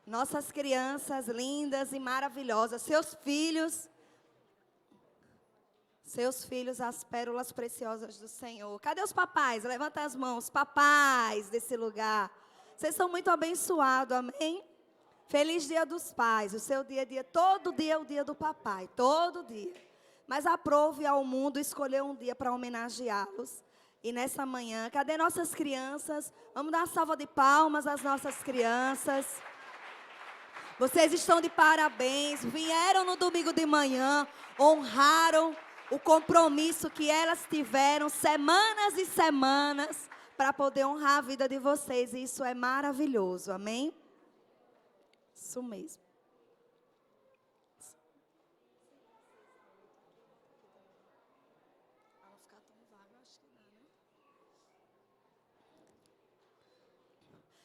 Nossas crianças lindas e maravilhosas. Seus filhos, as pérolas preciosas do Senhor. Cadê os papais? Levanta as mãos. Papais desse lugar. Vocês são muito abençoados, amém? Feliz Dia dos Pais. O seu dia a dia, todo dia é o dia do papai. Todo dia. Mas aprove ao mundo escolher um dia para homenageá-los. E nessa manhã, cadê nossas crianças? Vamos dar uma salva de palmas às nossas crianças. Vocês estão de parabéns. Vieram no domingo de manhã, honraram o compromisso que elas tiveram semanas e semanas para poder honrar a vida de vocês. E isso é maravilhoso, amém? Isso mesmo. Para não ficar tão vago, acho que dá, né?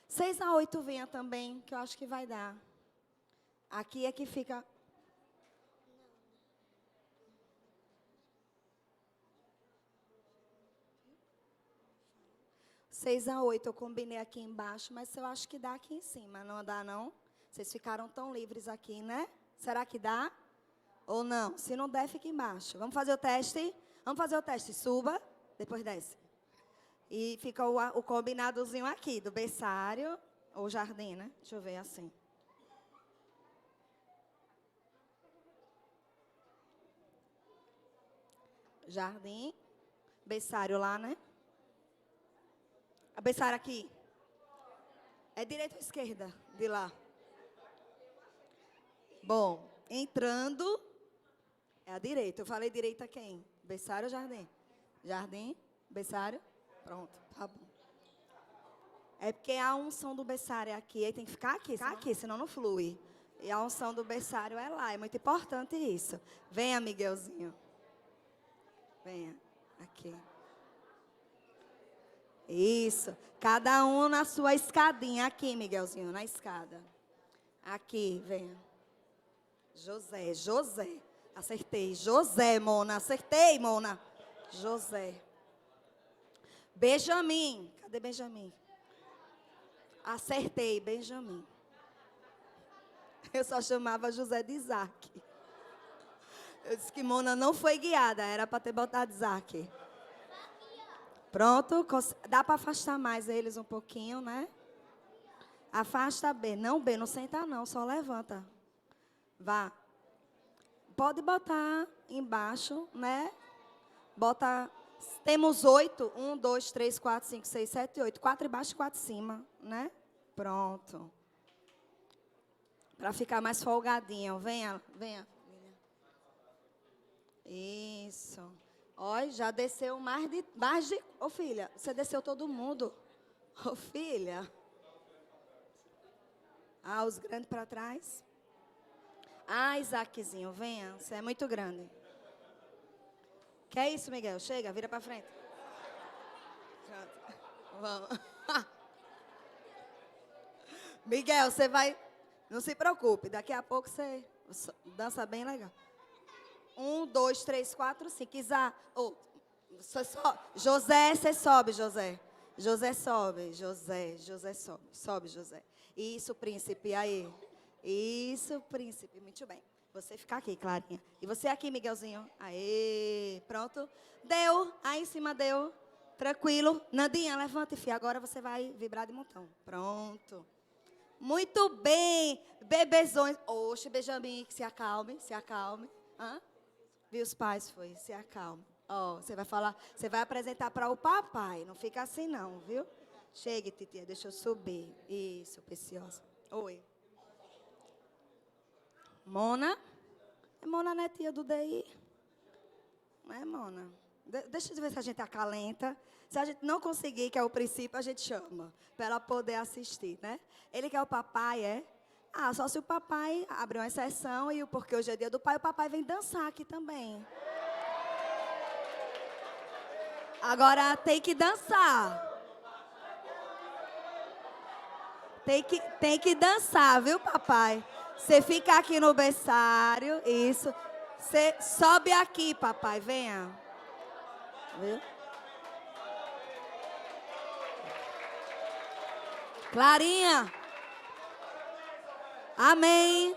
6 a 8 venha também, que eu acho que vai dar. Aqui é que fica... 6 a 8 eu combinei aqui embaixo, mas eu acho que dá aqui em cima. Não dá, não? Vocês ficaram tão livres aqui, né? Será que dá? Ou não? Se não der, fica embaixo. Vamos fazer o teste? Vamos fazer o teste. Suba, depois desce. E fica o combinadozinho aqui, do berçário ou jardim, né? Deixa eu ver assim. Jardim, berçário lá, né? A berçário aqui. É direita ou esquerda? De lá. Bom, entrando, é a direita. Eu falei direita quem? Berçário ou jardim? Jardim, berçário. Pronto, tá bom. É porque a unção do berçário é aqui. Aí tem que ficar aqui, senão não flui. E a unção do berçário é lá. É muito importante isso. Venha, Miguelzinho. Venha, aqui. Isso. Cada um na sua escadinha. Aqui, Miguelzinho, na escada. Aqui, venha. José. Acertei. José, Mona. Acertei, Mona. José. Benjamin. Cadê Benjamin? Acertei, Benjamin. Eu só chamava José de Isaac. Eu disse que Mona não foi guiada. Era para ter botado Isaac. Pronto. Dá para afastar mais eles um pouquinho, né? Afasta B. Não, B, não senta não. Só levanta. Vá. Pode botar embaixo, né? Bota... Temos 8. 1, 2, 3, 4, 5, 6, 7, 8. 4 embaixo e 4 em cima, né? Pronto. Para ficar mais folgadinho. Venha. Isso. Olha, já desceu mais de... Ô, filha, você desceu todo mundo. Ô, filha. Ah, os grandes para trás. Ah, Isaaczinho, venha. Você é muito grande. Que é isso, Miguel? Chega, vira para frente. Pronto. Vamos. Miguel, você vai... Não se preocupe, daqui a pouco você dança bem legal. 1, 2, 3, 4, 5. José, você sobe, José. José sobe, José sobe. Sobe, José. Isso, príncipe, aí. Isso, príncipe. Muito bem. Você ficar aqui, Clarinha. E você aqui, Miguelzinho. Aê, pronto. Deu, aí em cima deu. Tranquilo. Nandinha, levanta, filha. Agora você vai vibrar de montão. Pronto. Muito bem. Bebezões. Oxe, Benjamin, se acalme. Hã? Viu os pais, foi. Se acalme. Ó, você vai falar, você vai apresentar para o papai. Não fica assim não, viu? Chegue, titia, deixa eu subir. Isso, preciosa. Oi. Mona? Mona não é tia do DI? Não é, Mona? Deixa eu ver se a gente acalenta. Se a gente não conseguir, que é o princípio, a gente chama. Para ela poder assistir, né? Ele que é o papai, é? Ah, só se o papai abrir uma exceção, e porque hoje é dia do pai, o papai vem dançar aqui também. Agora tem que dançar. Tem que dançar, viu, papai? Você fica aqui no berçário, isso. Você sobe aqui, papai, venha. Viu? Clarinha. Amém.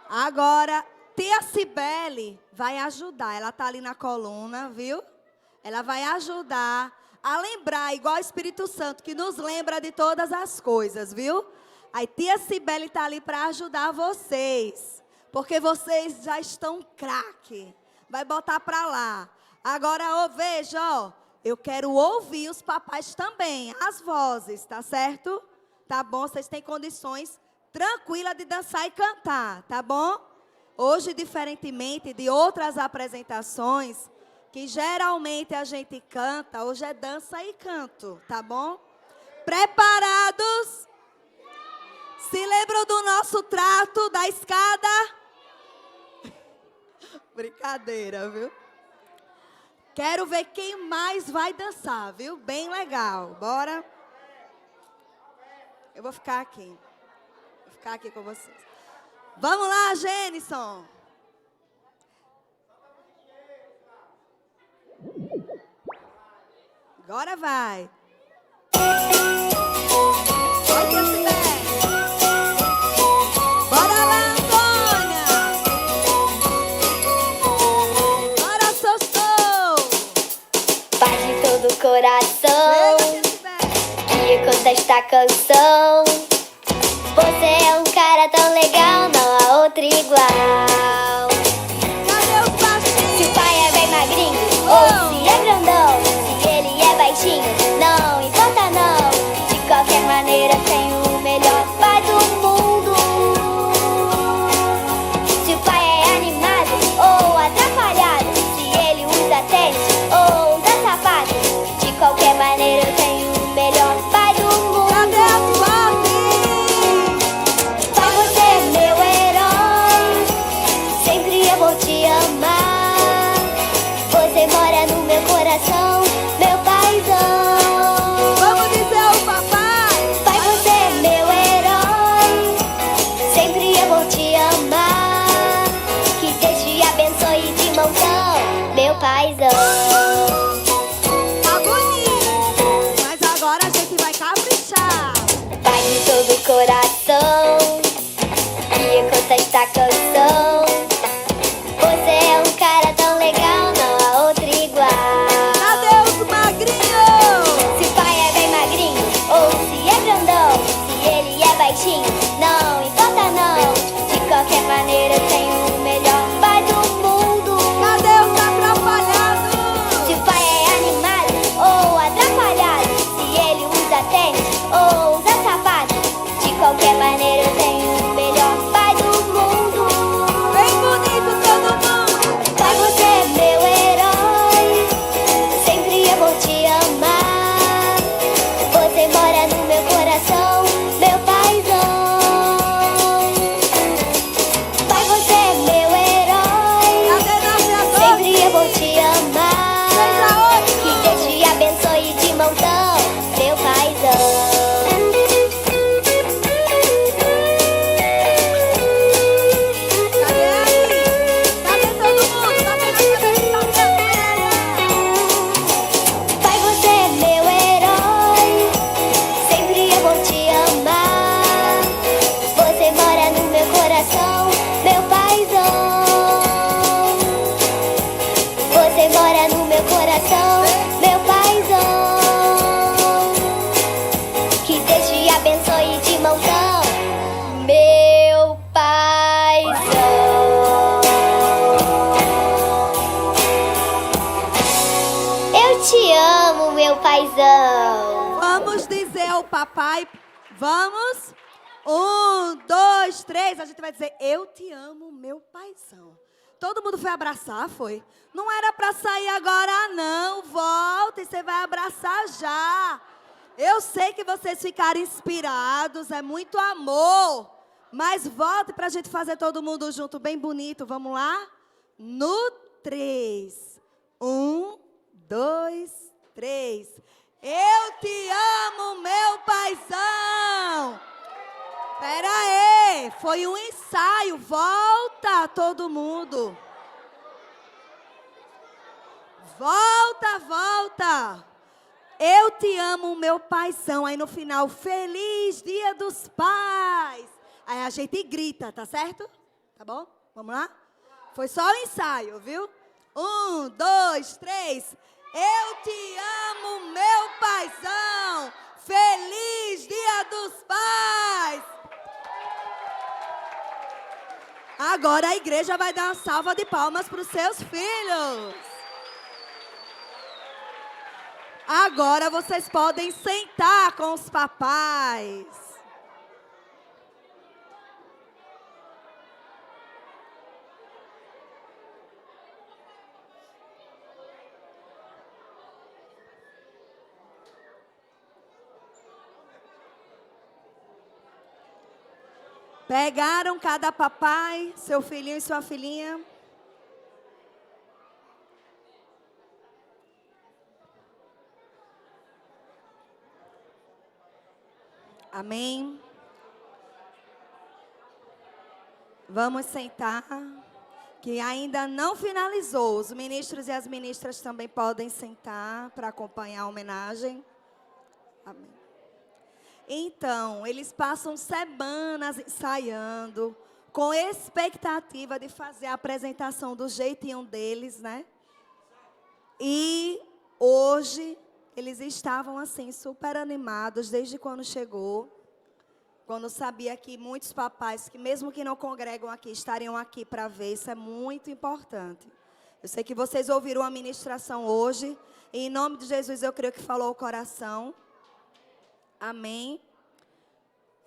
Agora, tia Cibele vai ajudar. Ela está ali na coluna, viu? Ela vai ajudar a lembrar, igual o Espírito Santo, que nos lembra de todas as coisas, viu? Aí tia Cibele está ali para ajudar vocês. Porque vocês já estão craque. Vai botar para lá. Agora, veja, ó. Eu quero ouvir os papais também, as vozes, tá certo? Tá bom? Vocês têm condições tranquilas de dançar e cantar, tá bom? Hoje, diferentemente de outras apresentações, que geralmente a gente canta, hoje é dança e canto, tá bom? Preparados? Se lembram do nosso trato da escada? Brincadeira, viu? Quero ver quem mais vai dançar, viu? Bem legal. Bora? Eu vou ficar aqui. Vou ficar aqui com vocês. Vamos lá, Gênison. Agora vai. Olha esse bem. Bora lá, Antônia. Bora, Sossô. Paz de todo o coração, que eu canto esta canção. Você é um cara tão legal, não há outro igual. Cadê os baixinhos? Se o pai é bem magrinho, ou se é grandão, se ele é baixinho, não importa não. De qualquer maneira tem o melhor pai do mundo. Se o pai é animado ou atrapalhado, se ele usa tênis ou usa sapato, de qualquer maneira eu tenho o melhor pai do mundo. Cadê as vozes? Pai, você é meu herói, sempre eu vou te amar. Você mora no meu coração, meu paizão. Vamos dizer ao papai. Pai, você é meu herói, sempre eu vou te amar. Que Deus te abençoe de montão, meu paizão. Tá bonito. Mas agora a gente vai caprichar. Pai de todo o coração, que eu canto esta canção. Você é um cara tão legal, não há outro igual. Cadê os magrinhos? Se o pai é bem magrinho, ou se é grandão, se ele é baixinho, não importa não. De qualquer maneira eu tenho o melhor pai do mundo. Cadê os atrapalhados? Se o pai é animado ou atrapalhado, se ele usa tênis ou usa sapato, de qualquer maneira eu tenho o melhor pai do mundo. Bem bonito todo mundo. Pai, você é meu herói, sempre eu vou te amar. Você mora no meu coração, meu paizão. Pai, você é meu herói, Cadê nossa voz? sempre eu vou te amar. Que Deus te abençoe de montão, meu paizão. Cadê aqui? Cadê todo mundo? Cadê nossa Pai, você é meu herói, sempre eu vou te amar. Você mora no meu coração, meu paizão. Você mora no meu coração, meu paizão. Que Deus te abençoe de montão, meu paizão. Eu te amo, meu paizão. Vamos dizer ao papai. Vamos? 1, 2, 3. A gente vai dizer: eu te amo, meu paizão. Todo mundo foi abraçar, foi? Não era para sair agora, não. Volta e você vai abraçar já. Eu sei que vocês ficaram inspirados, é muito amor. Mas volte para a gente fazer todo mundo junto, bem bonito. Vamos lá? No 3. 1, 2, 3. Eu te amo, meu paizão. Pera aí, foi um ensaio. Volta todo mundo. Volta, volta. Eu te amo, meu paizão. Aí no final, feliz Dia dos Pais. Aí a gente grita, tá certo? Tá bom? Vamos lá? Foi só o ensaio, viu? 1, 2, 3. Eu te amo, meu paizão. Feliz Dia dos Pais. Agora a igreja vai dar uma salva de palmas para os seus filhos. Agora vocês podem sentar com os papais. Pegaram cada papai, seu filhinho e sua filhinha. Amém. Vamos sentar, que ainda não finalizou. Os ministros e as ministras também podem sentar para acompanhar a homenagem. Amém. Então, eles passam semanas ensaiando, com expectativa de fazer a apresentação do jeitinho deles, né? E hoje, eles estavam assim, super animados, desde quando chegou. Quando sabia que muitos papais, que mesmo que não congregam aqui, estariam aqui para ver, isso é muito importante. Eu sei que vocês ouviram a ministração hoje, e em nome de Jesus eu creio que falou o coração. Amém.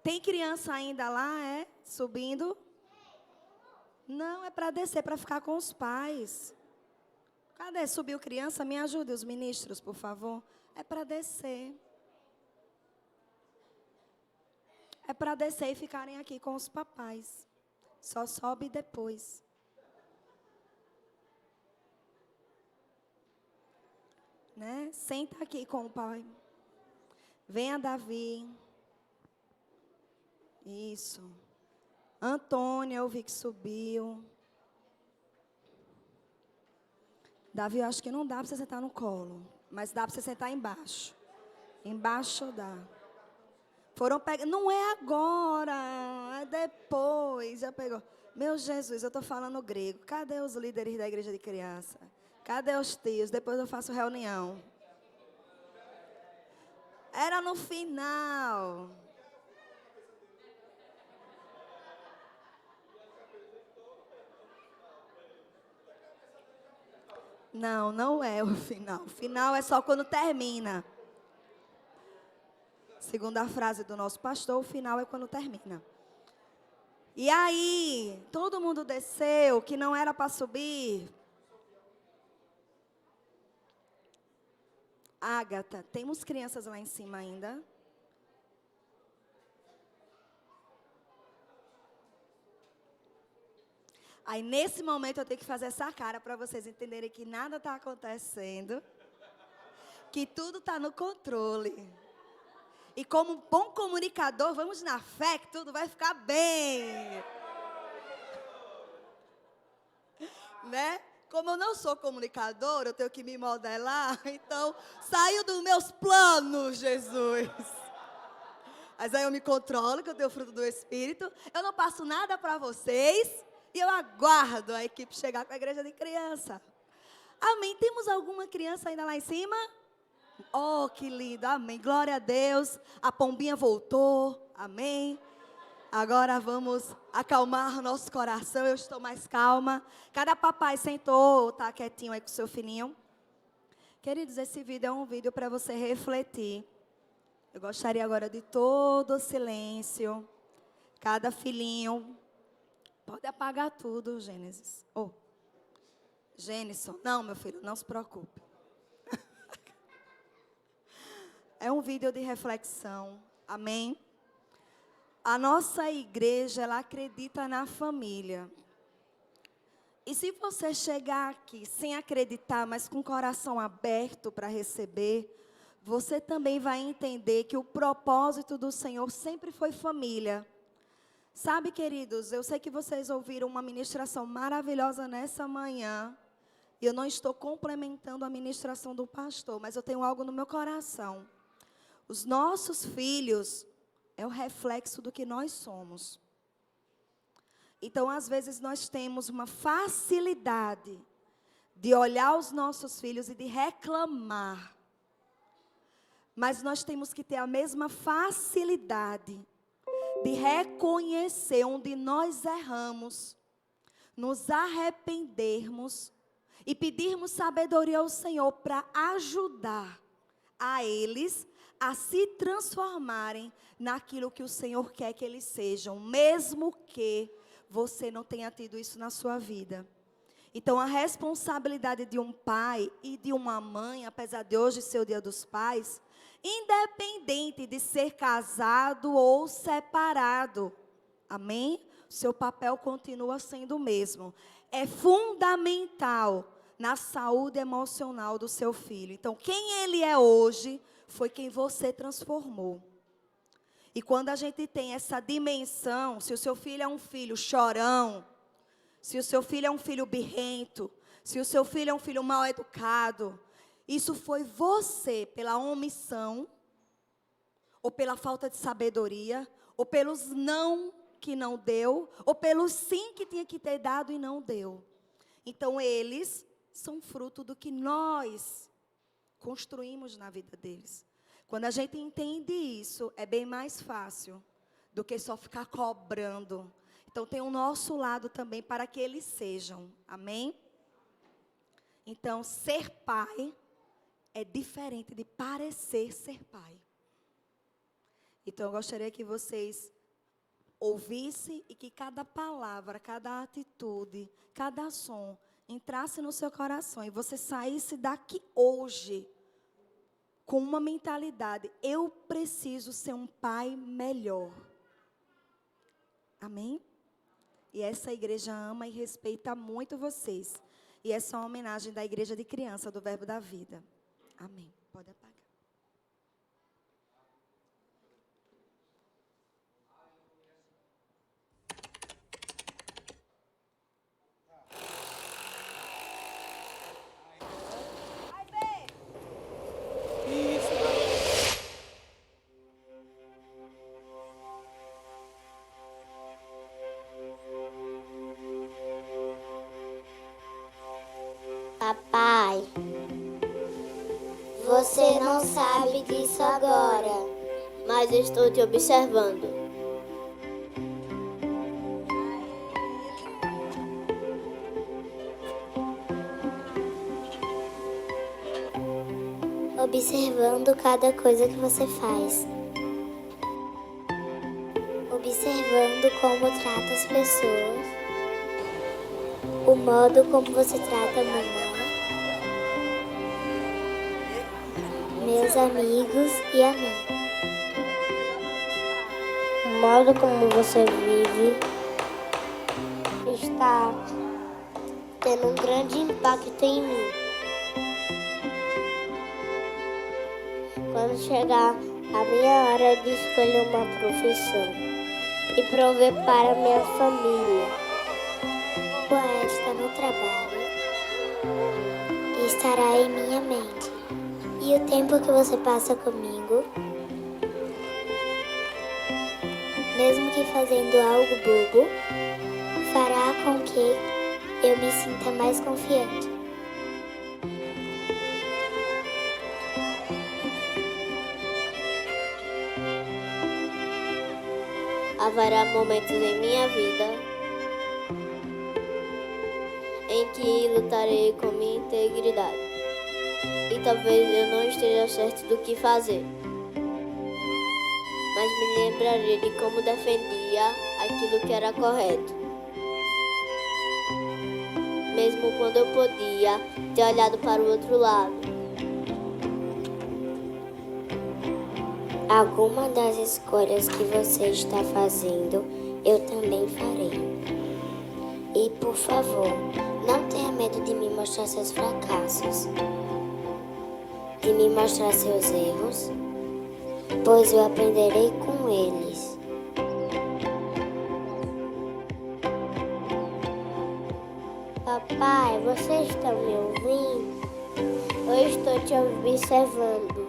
Tem criança ainda lá, é? Subindo? Não, é para descer, para ficar com os pais. Cadê? Subiu criança? Me ajude, os ministros, por favor. É para descer. É para descer e ficarem aqui com os papais. Só sobe depois. Né? Senta aqui com o pai. Venha, Davi. Isso. Antônia, eu vi que subiu. Davi, eu acho que não dá para você sentar no colo. Mas dá para você sentar embaixo. Embaixo dá. Foram pegar. Não é agora. É depois. Já pegou. Meu Jesus, eu estou falando grego. Cadê os líderes da igreja de criança? Cadê os tios? Depois eu faço reunião. Era no final. Não, não é o final. O final é só quando termina. Segundo a frase do nosso pastor, o final é quando termina. E aí, todo mundo desceu, que não era para subir. Ágata, temos crianças lá em cima ainda? Aí, nesse momento, eu tenho que fazer essa cara para vocês entenderem que nada está acontecendo. Que tudo está no controle. E como bom comunicador, vamos na fé que tudo vai ficar bem. Né? Como eu não sou comunicador, eu tenho que me modelar. Então, saio dos meus planos, Jesus. Mas aí eu me controlo, que eu tenho o fruto do Espírito. Eu não passo nada para vocês. E eu aguardo a equipe chegar com a igreja de criança. Amém. Temos alguma criança ainda lá em cima? Oh, que lindo. Amém. Glória a Deus. A pombinha voltou. Amém. Agora vamos acalmar nosso coração. Eu estou mais calma. Cada papai sentou, tá quietinho aí com o seu filhinho. Queridos, esse vídeo é um vídeo para você refletir. Eu gostaria agora de todo o silêncio. Cada filhinho. Pode apagar tudo, Gênesis. Oh. Gênison. Não, meu filho, não se preocupe. é um vídeo de reflexão. Amém? A nossa igreja, ela acredita na família. E se você chegar aqui sem acreditar, mas com o coração aberto para receber, você também vai entender que o propósito do Senhor sempre foi família. Sabe, queridos, eu sei que vocês ouviram uma ministração maravilhosa nessa manhã. E eu não estou complementando a ministração do pastor, mas eu tenho algo no meu coração. Os nossos filhos é o reflexo do que nós somos. Então, às vezes, nós temos uma facilidade de olhar os nossos filhos e de reclamar. Mas nós temos que ter a mesma facilidade de reconhecer onde nós erramos, nos arrependermos e pedirmos sabedoria ao Senhor para ajudar a eles a se transformarem naquilo que o Senhor quer que eles sejam, mesmo que você não tenha tido isso na sua vida. Então, a responsabilidade de um pai e de uma mãe, apesar de hoje ser o Dia dos Pais, independente de ser casado ou separado, amém? O seu papel continua sendo o mesmo. É fundamental na saúde emocional do seu filho. Então, quem ele é hoje foi quem você transformou. E quando a gente tem essa dimensão, se o seu filho é um filho chorão, se o seu filho é um filho birrento, se o seu filho é um filho mal educado, isso foi você, pela omissão, ou pela falta de sabedoria, ou pelos não que não deu, ou pelos sim que tinha que ter dado e não deu. Então, eles são fruto do que nós construímos na vida deles. Quando a gente entende isso, é bem mais fácil do que só ficar cobrando. Então, tem o nosso lado também para que eles sejam. Amém? Então, ser pai é diferente de parecer ser pai. Então, eu gostaria que vocês ouvissem e que cada palavra, cada atitude, cada som entrasse no seu coração e você saísse daqui hoje com uma mentalidade: eu preciso ser um pai melhor. Amém? E essa igreja ama e respeita muito vocês. E essa é uma homenagem da igreja de criança do Verbo da Vida. Amém. Pode apagar. Papai, você não sabe disso agora, mas estou te observando. Observando cada coisa que você faz. Observando como trata as pessoas. O modo como você trata a mamãe, meus amigos e a mim. O modo como você vive está tendo um grande impacto em mim. Quando chegar a minha hora de escolher uma profissão e prover para minha família, está no trabalho e estará em minha mente. E o tempo que você passa comigo, mesmo que fazendo algo bobo, fará com que eu me sinta mais confiante. Haverá momentos em minha vida em que lutarei com minha integridade. E talvez eu não esteja certo do que fazer. Mas me lembrarei de como defendia aquilo que era correto. Mesmo quando eu podia ter olhado para o outro lado. Alguma das escolhas que você está fazendo, eu também farei. E, por favor, não tenha medo de me mostrar seus fracassos, de me mostrar seus erros, pois eu aprenderei com eles. Papai, você está me ouvindo? Eu estou te observando.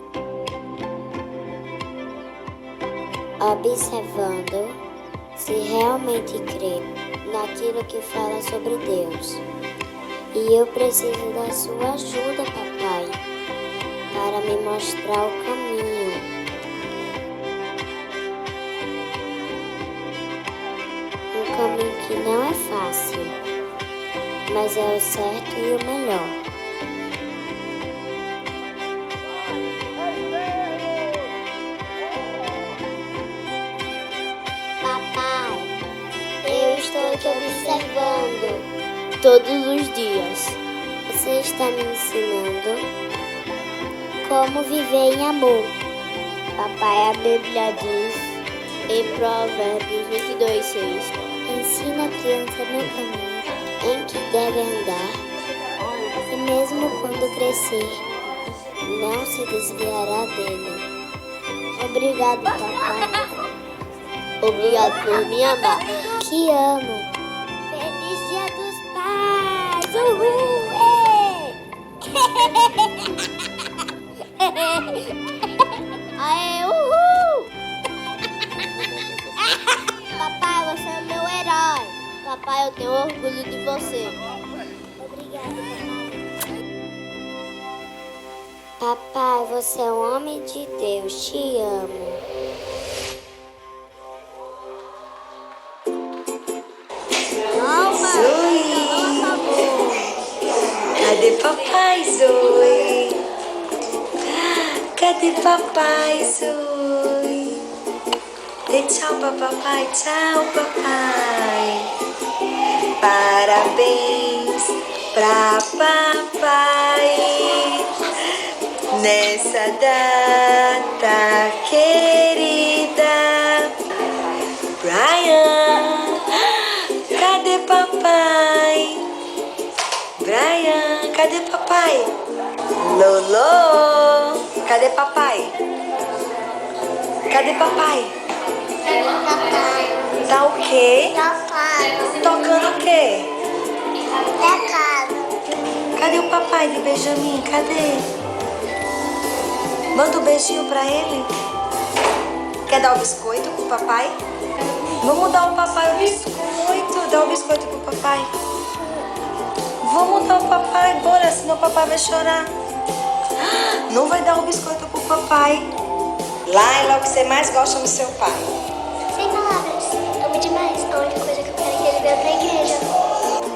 Observando se realmente crê naquilo que fala sobre Deus. E eu preciso da sua ajuda, papai, para me mostrar o caminho. Um caminho que não é fácil, mas é o certo e o melhor. Estou te observando todos os dias. Você está me ensinando como viver em amor. Papai, a Bíblia diz em Provérbios 22:6: ensina a criança no caminho em que deve andar, e mesmo quando crescer, não se desviará dele. Obrigado, papai. Obrigado por me amar. Te amo. Feliz Dia dos Pais. Uhul! Aê, uhul! Papai, você é o meu herói. Papai, eu tenho orgulho de você. Obrigada, papai. Papai, você é um homem de Deus. Te amo. Cadê papai, Zoe? Cadê papai, Zoe? Dê tchau pra papai, tchau, papai. Parabéns pra papai nessa data querida. Brian, cadê papai? Brian, cadê papai? Lolo, cadê papai? Cadê papai? Papai. Tá o quê? Papai. Tocando o quê? Teclado. Cadê o papai de Benjamin? Cadê? Manda um beijinho pra ele. Quer dar o biscoito pro papai? Vamos dar o papai o biscoito. Dá o biscoito pro papai. Vamos dar o papai, bora, senão o papai vai chorar. Não vai dar o biscoito pro papai. Laila, o que você mais gosta do seu pai? Sem palavras. Amo demais. A única coisa que eu quero é que ele venha pra igreja.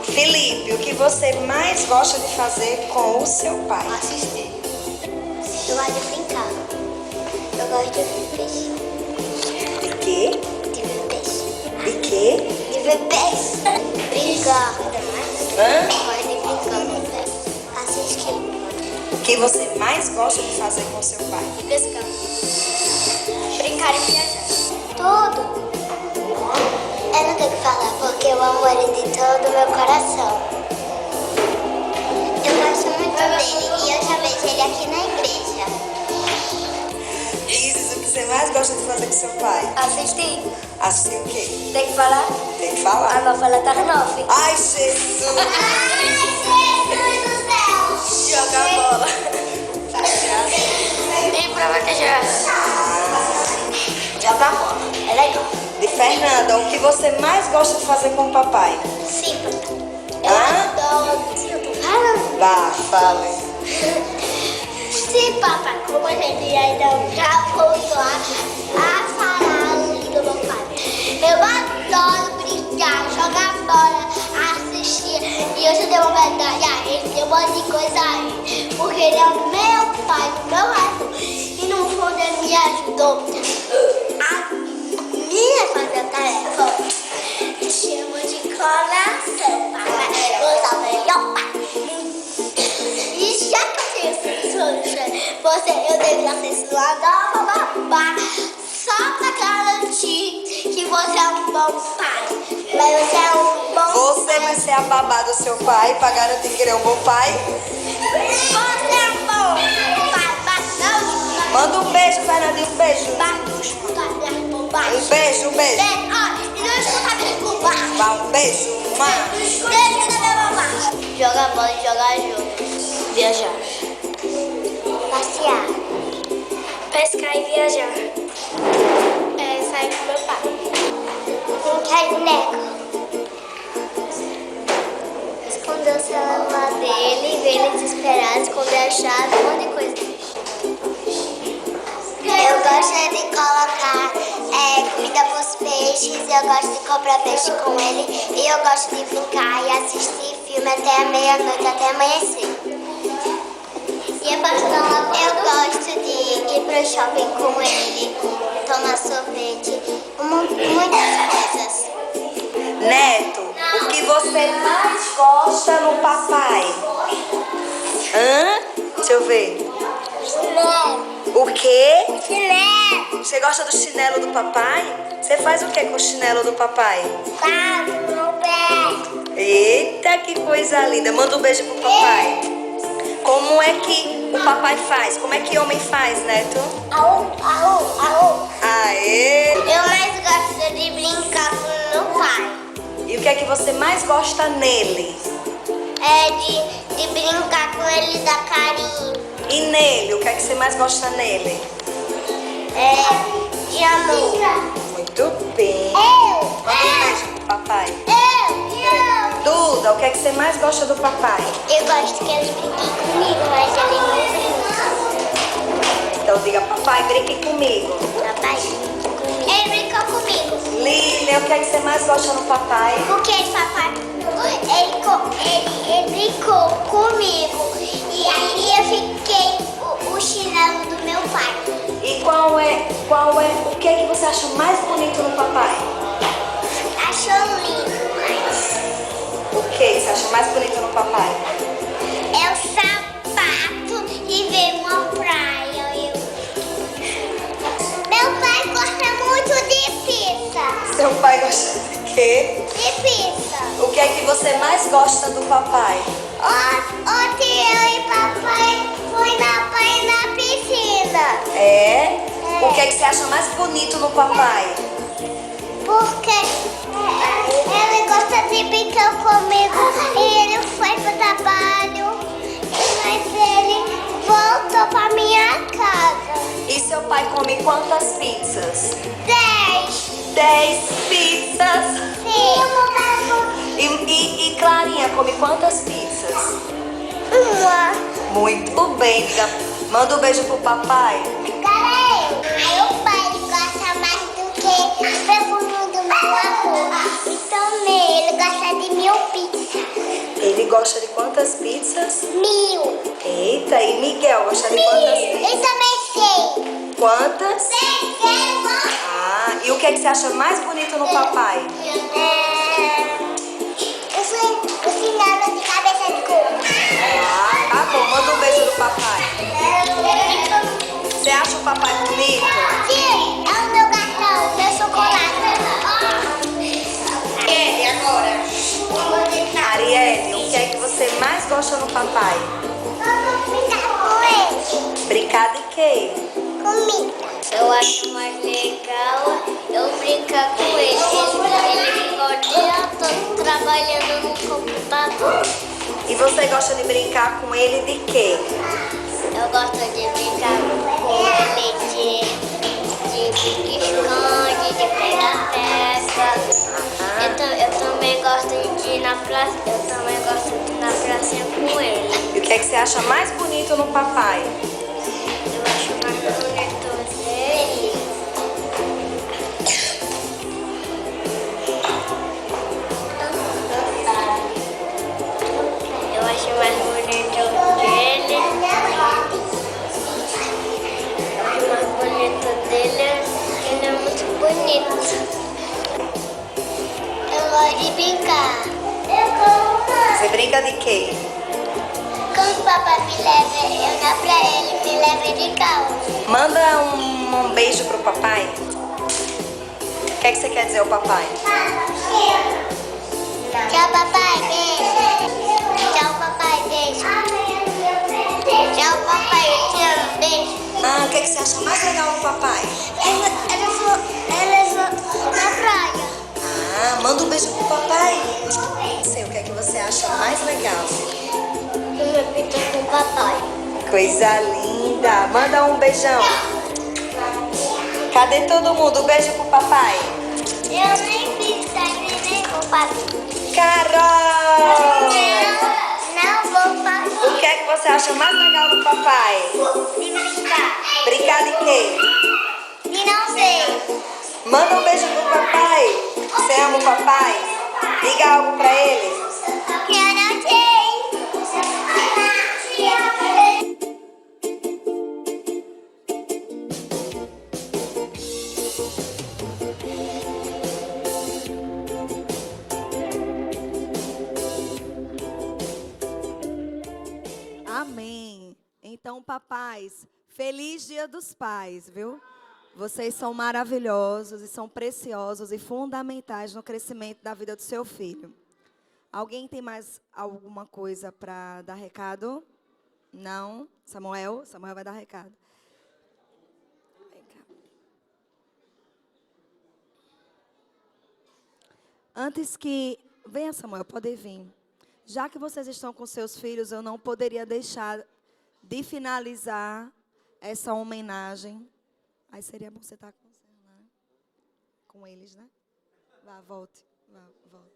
Felipe, o que você mais gosta de fazer com o seu pai? Assistir. Eu gosto de brincar. Eu gosto de ver peixe. De quê? De ver peixe. De quê? De ver peixe. Brincar. Hã? Eu gosto de brincar com peixe. Assistir. O que você mais gosta de fazer com seu pai? Pescar. Brincar e viajar. Tudo. Eu não tenho o que falar porque eu amo ele de todo o meu coração. Eu gosto muito dele e eu já vejo ele aqui na igreja. Isis, o que você mais gosta de fazer com seu pai? Assistir. Assistir o quê? Tem que falar? Tem que falar. A novela tá 9. Ai, Jesus! Ai, Jesus do céu! Joga a bola. E pra vaquejar? Joga a bola. É legal. De Fernanda, o que você mais gosta de fazer com o papai? Sim, eu Hã? adoro. Eu tô falando. Vá, fale. Sim, papai, como a gente ainda já voltou a falar do meu pai. Eu adoro brincar, jogar bola, assistir. E eu já dei uma medalha a ele, deu um monte de coisa a ele. Porque ele é o meu pai, do meu lado. E no fundo ele me ajudou a me fazer a tarefa. Me chama de coração, papai. Você é o melhor pai. E já que eu tenho esse solução, eu deveria ser sua nova mamãe. derrubar. Só pra garantir que você é um bom pai. Mas você é um bom Você vai ser a babá do seu pai pra garantir que ele é um bom pai? Você é um bom pai. Manda um beijo, Fernandinho, um beijo. Um beijo, um beijo. E não escuta minha bobagem. Vá, um beijo. Jogar bola e jogar junto. Viajar. Passear. Pescar e viajar. Sair com meu pai. Brincar de boneca. Esconder o celular dele, ver ele desesperado, esconder a chave, um monte de coisa. Eu gosto de colocar comida para os peixes, eu gosto de comprar peixe com ele e eu gosto de brincar e assistir filme até a meia-noite, até amanhecer. E eu gosto de ir pro shopping com ele, tomar sorvete, muitas coisas. Neto, o que você mais gosta no papai? Deixa eu ver. Chinelo. O quê? Chinelo. Você gosta do chinelo do papai? Você faz o que com o chinelo do papai? Quase no pé. Eita, que coisa linda. Manda um beijo pro papai. Como é que o papai faz? Como é que homem faz, Neto? Au. Aê! Eu mais gosto de brincar com meu pai. E o que é que você mais gosta nele? De brincar com ele, dar carinho. E nele, o que é que você mais gosta nele? De amor. Muito bem. Manda um beijo pro papai. Duda, o que é que você mais gosta do papai? Eu gosto que ele brinque comigo, mas ele não brinca. Então diga, papai, brinque comigo. Papai, ele brincou comigo. Lilian, o que é que você mais gosta no papai? Porque papai, ele brincou comigo. E aí eu fiquei o chinelo do meu pai. E o que é que você acha mais bonito no papai? Achou lindo, mas O que você acha mais bonito no papai? é o sapato e ver uma praia. Meu pai gosta muito de pizza. Seu pai gosta de quê? De pizza. O que é que você mais gosta do papai? Ontem eu e papai fui na praia na piscina. É? O que é que você acha mais bonito no papai? Porque ele gosta de brincar comigo e ele foi pro trabalho, mas ele voltou pra minha casa. E seu pai come quantas pizzas? 10. 10 pizzas. Sim. E Clarinha come quantas pizzas? Uma. Muito bem, diga. Manda um beijo pro papai. Aí o pai gosta mais do que perfume do meu avô. E também ele gosta de 1000 pizzas. Ele gosta de quantas pizzas? 1000. Eita, e Miguel gosta de quantas pizzas? Eu também sei. Quantas? Ah, e o que é que você acha mais bonito no papai? O chinelo de cabeça de coco. Ah, tá bom, manda um beijo do papai. Você acha o papai bonito? Sim, é o meu cartão, meu chocolate. E agora? Arielle, o que é que você mais gosta no papai? Brincar com ele. Brincar de quê? Comida. Eu acho mais legal eu brincar com ele. Ele fica o dia todo trabalhando no computador. E você gosta de brincar com ele de quê? Eu gosto de brincar com ele de pique-esconde, de pegar pesca. Eu também gosto de ir na praça. Eu também gosto de ir na praça com ele. E o que é que você acha mais bonito no papai? Eu acho mais bonito dele. Eu acho mais bonito dele. O mais bonito dele, ele é muito bonito. Eu gosto de brincar. Você brinca de quê? Quando o papai me leva, eu dou pra ele, me leva de carro. Manda um beijo pro papai. O que é que você quer dizer ao papai? Tchau, papai, beijo. Tchau, papai, beijo. Tchau, papai, eu te amo, beijo. O que é que você acha mais legal do papai? Ela na praia. Manda um beijo pro papai. Não sei, o que é que você acha mais legal? Eu repito com o papai. Coisa linda. Manda um beijão. Cadê todo mundo? Um beijo pro papai. Eu nem fiz, tá nem com o papai. Carol! Não vou fazer. O que é que você acha mais legal do papai? De brincar. Brincar de quê? De não sei. Manda um beijo pro papai. Você ama o papai? Diga algo pra ele. Eu não sei. Amém. Então, papais, feliz Dia dos Pais, viu? Vocês são maravilhosos e são preciosos e fundamentais no crescimento da vida do seu filho. Alguém tem mais alguma coisa para dar recado? Não? Samuel? Samuel vai dar recado. Vem cá. Antes que... Venha, Samuel, pode vir. Já que vocês estão com seus filhos, eu não poderia deixar de finalizar essa homenagem. Aí seria bom você estar com eles, né? Vá, volte. Vá, volte.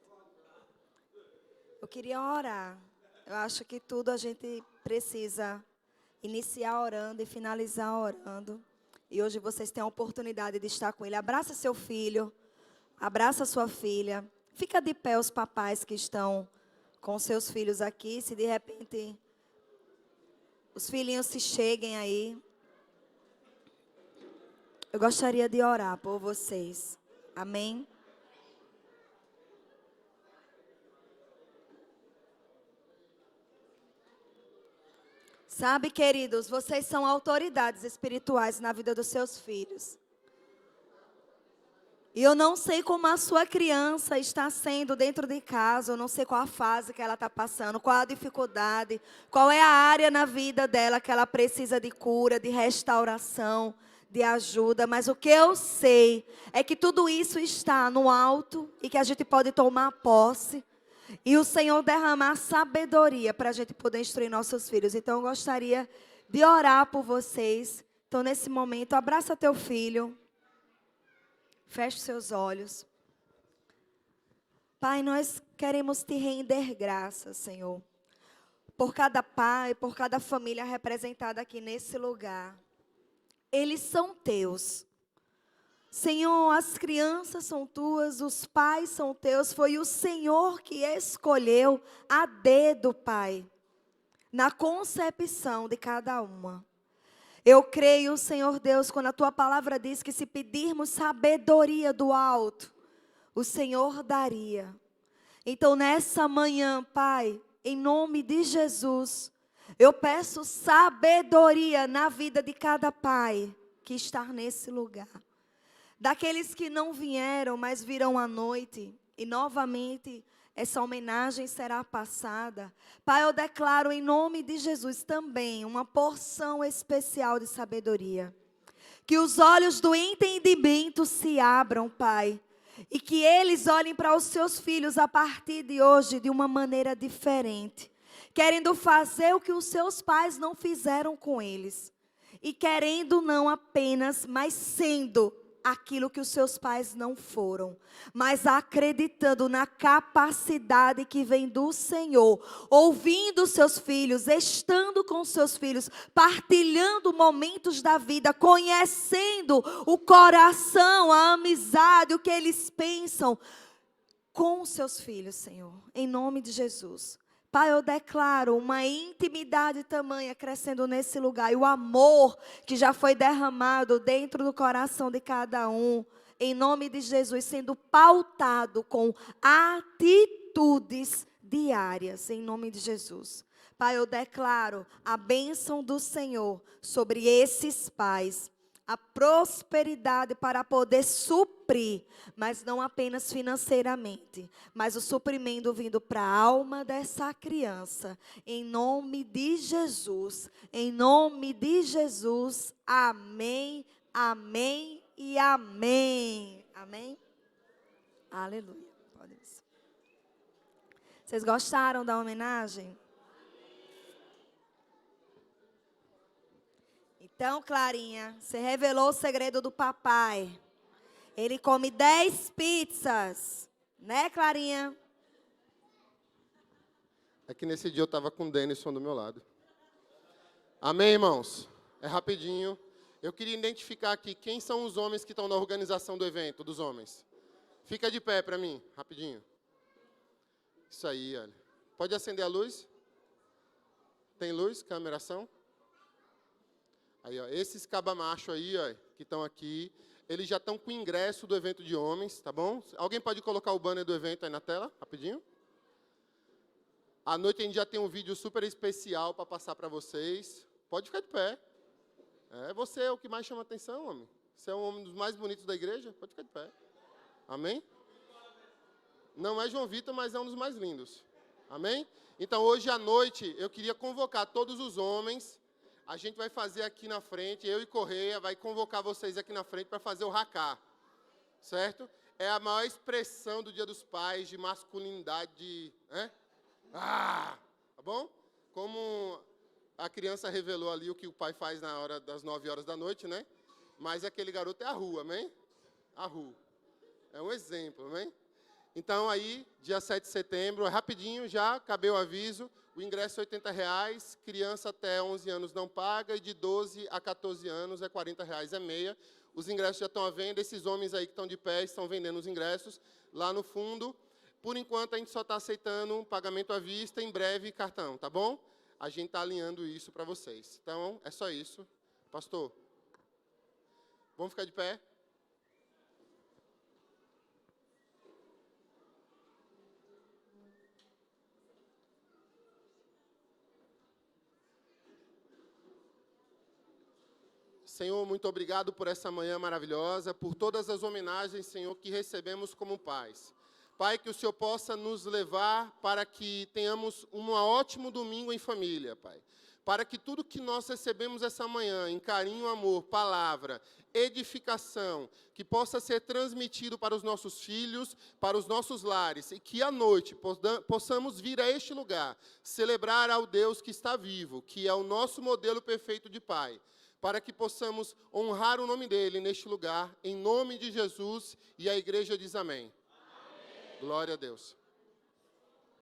Eu queria orar. Eu acho que tudo a gente precisa iniciar orando e finalizar orando. E hoje vocês têm a oportunidade de estar com ele. Abraça seu filho. Abraça sua filha. Fica de pé os papais que estão com seus filhos aqui. Se de repente os filhinhos se cheguem aí. Eu gostaria de orar por vocês. Amém? Sabe, queridos, vocês são autoridades espirituais na vida dos seus filhos. E eu não sei como a sua criança está sendo dentro de casa, eu não sei qual a fase que ela está passando, qual a dificuldade, qual é a área na vida dela que ela precisa de cura, de restauração, de ajuda. Mas o que eu sei é que tudo isso está no alto e que a gente pode tomar posse. E o Senhor derramar sabedoria para a gente poder instruir nossos filhos. Então, eu gostaria de orar por vocês. Então, nesse momento, abraça teu filho. Feche seus olhos. Pai, nós queremos te render graças, Senhor. Por cada pai, por cada família representada aqui nesse lugar. Eles são teus. Senhor, as crianças são tuas, os pais são teus. Foi o Senhor que escolheu a dedo, Pai, na concepção de cada uma. Eu creio, Senhor Deus, quando a tua palavra diz que se pedirmos sabedoria do alto, o Senhor daria. Então, nessa manhã, Pai, em nome de Jesus, eu peço sabedoria na vida de cada pai que está nesse lugar. Daqueles que não vieram, mas virão à noite. E novamente essa homenagem será passada. Pai, eu declaro em nome de Jesus também uma porção especial de sabedoria. Que os olhos do entendimento se abram, Pai. E que eles olhem para os seus filhos a partir de hoje de uma maneira diferente. Querendo fazer o que os seus pais não fizeram com eles. E querendo não apenas, mas sendo aquilo que os seus pais não foram, mas acreditando na capacidade que vem do Senhor, ouvindo seus filhos, estando com seus filhos, partilhando momentos da vida, conhecendo o coração, a amizade, o que eles pensam com os seus filhos, Senhor, em nome de Jesus. Pai, eu declaro uma intimidade tamanha crescendo nesse lugar. E o amor que já foi derramado dentro do coração de cada um. Em nome de Jesus, sendo pautado com atitudes diárias, em nome de Jesus. Pai, eu declaro a bênção do Senhor sobre esses pais. A prosperidade para poder suprir, mas não apenas financeiramente, mas o suprimento vindo para a alma dessa criança. Em nome de Jesus, em nome de Jesus, amém, amém e amém. Amém? Aleluia. Pode ir. Vocês gostaram da homenagem? Então, Clarinha, você revelou o segredo do papai. Ele come 10 pizzas. Né, Clarinha? É que nesse dia eu estava com o Denison do meu lado. Amém, irmãos? É rapidinho. Eu queria identificar aqui quem são os homens que estão na organização do evento, dos homens. Fica de pé para mim, rapidinho. Isso aí, olha. Pode acender a luz? Tem luz? Câmera, ação? Aí, ó, esses cabamacho aí, ó, que estão aqui, eles já estão com o ingresso do evento de homens, tá bom? Alguém pode colocar o banner do evento aí na tela, rapidinho? À noite a gente já tem um vídeo super especial para passar para vocês. Pode ficar de pé. Você é o que mais chama atenção, homem. Você é um homem dos mais bonitos da igreja, pode ficar de pé. Amém? Não é João Vitor, mas é um dos mais lindos. Amém? Então, hoje à noite, eu queria convocar todos os homens. A gente vai fazer aqui na frente, eu e Correia, vai convocar vocês aqui na frente para fazer o Haká, certo? É a maior expressão do Dia dos Pais, de masculinidade, tá bom? Como a criança revelou ali o que o pai faz na hora das 9 horas da noite, né? Mas aquele garoto é a rua, amém? A rua. É um exemplo, amém? Então, aí, dia 7 de setembro, rapidinho já, acabei o aviso. O ingresso é R$80, criança até 11 anos não paga, e de 12 a 14 anos é R$40, é meia. Os ingressos já estão à venda, esses homens aí que estão de pé estão vendendo os ingressos lá no fundo. Por enquanto, a gente só está aceitando um pagamento à vista, em breve cartão, tá bom? A gente está alinhando isso para vocês. Então, é só isso. Pastor, vamos ficar de pé? Senhor, muito obrigado por essa manhã maravilhosa, por todas as homenagens, Senhor, que recebemos como pais. Pai, que o Senhor possa nos levar para que tenhamos um ótimo domingo em família, Pai. Para que tudo que nós recebemos essa manhã, em carinho, amor, palavra, edificação, que possa ser transmitido para os nossos filhos, para os nossos lares, e que à noite possamos vir a este lugar, celebrar ao Deus que está vivo, que é o nosso modelo perfeito de Pai, para que possamos honrar o nome dEle neste lugar, em nome de Jesus, e a igreja diz amém. Glória a Deus.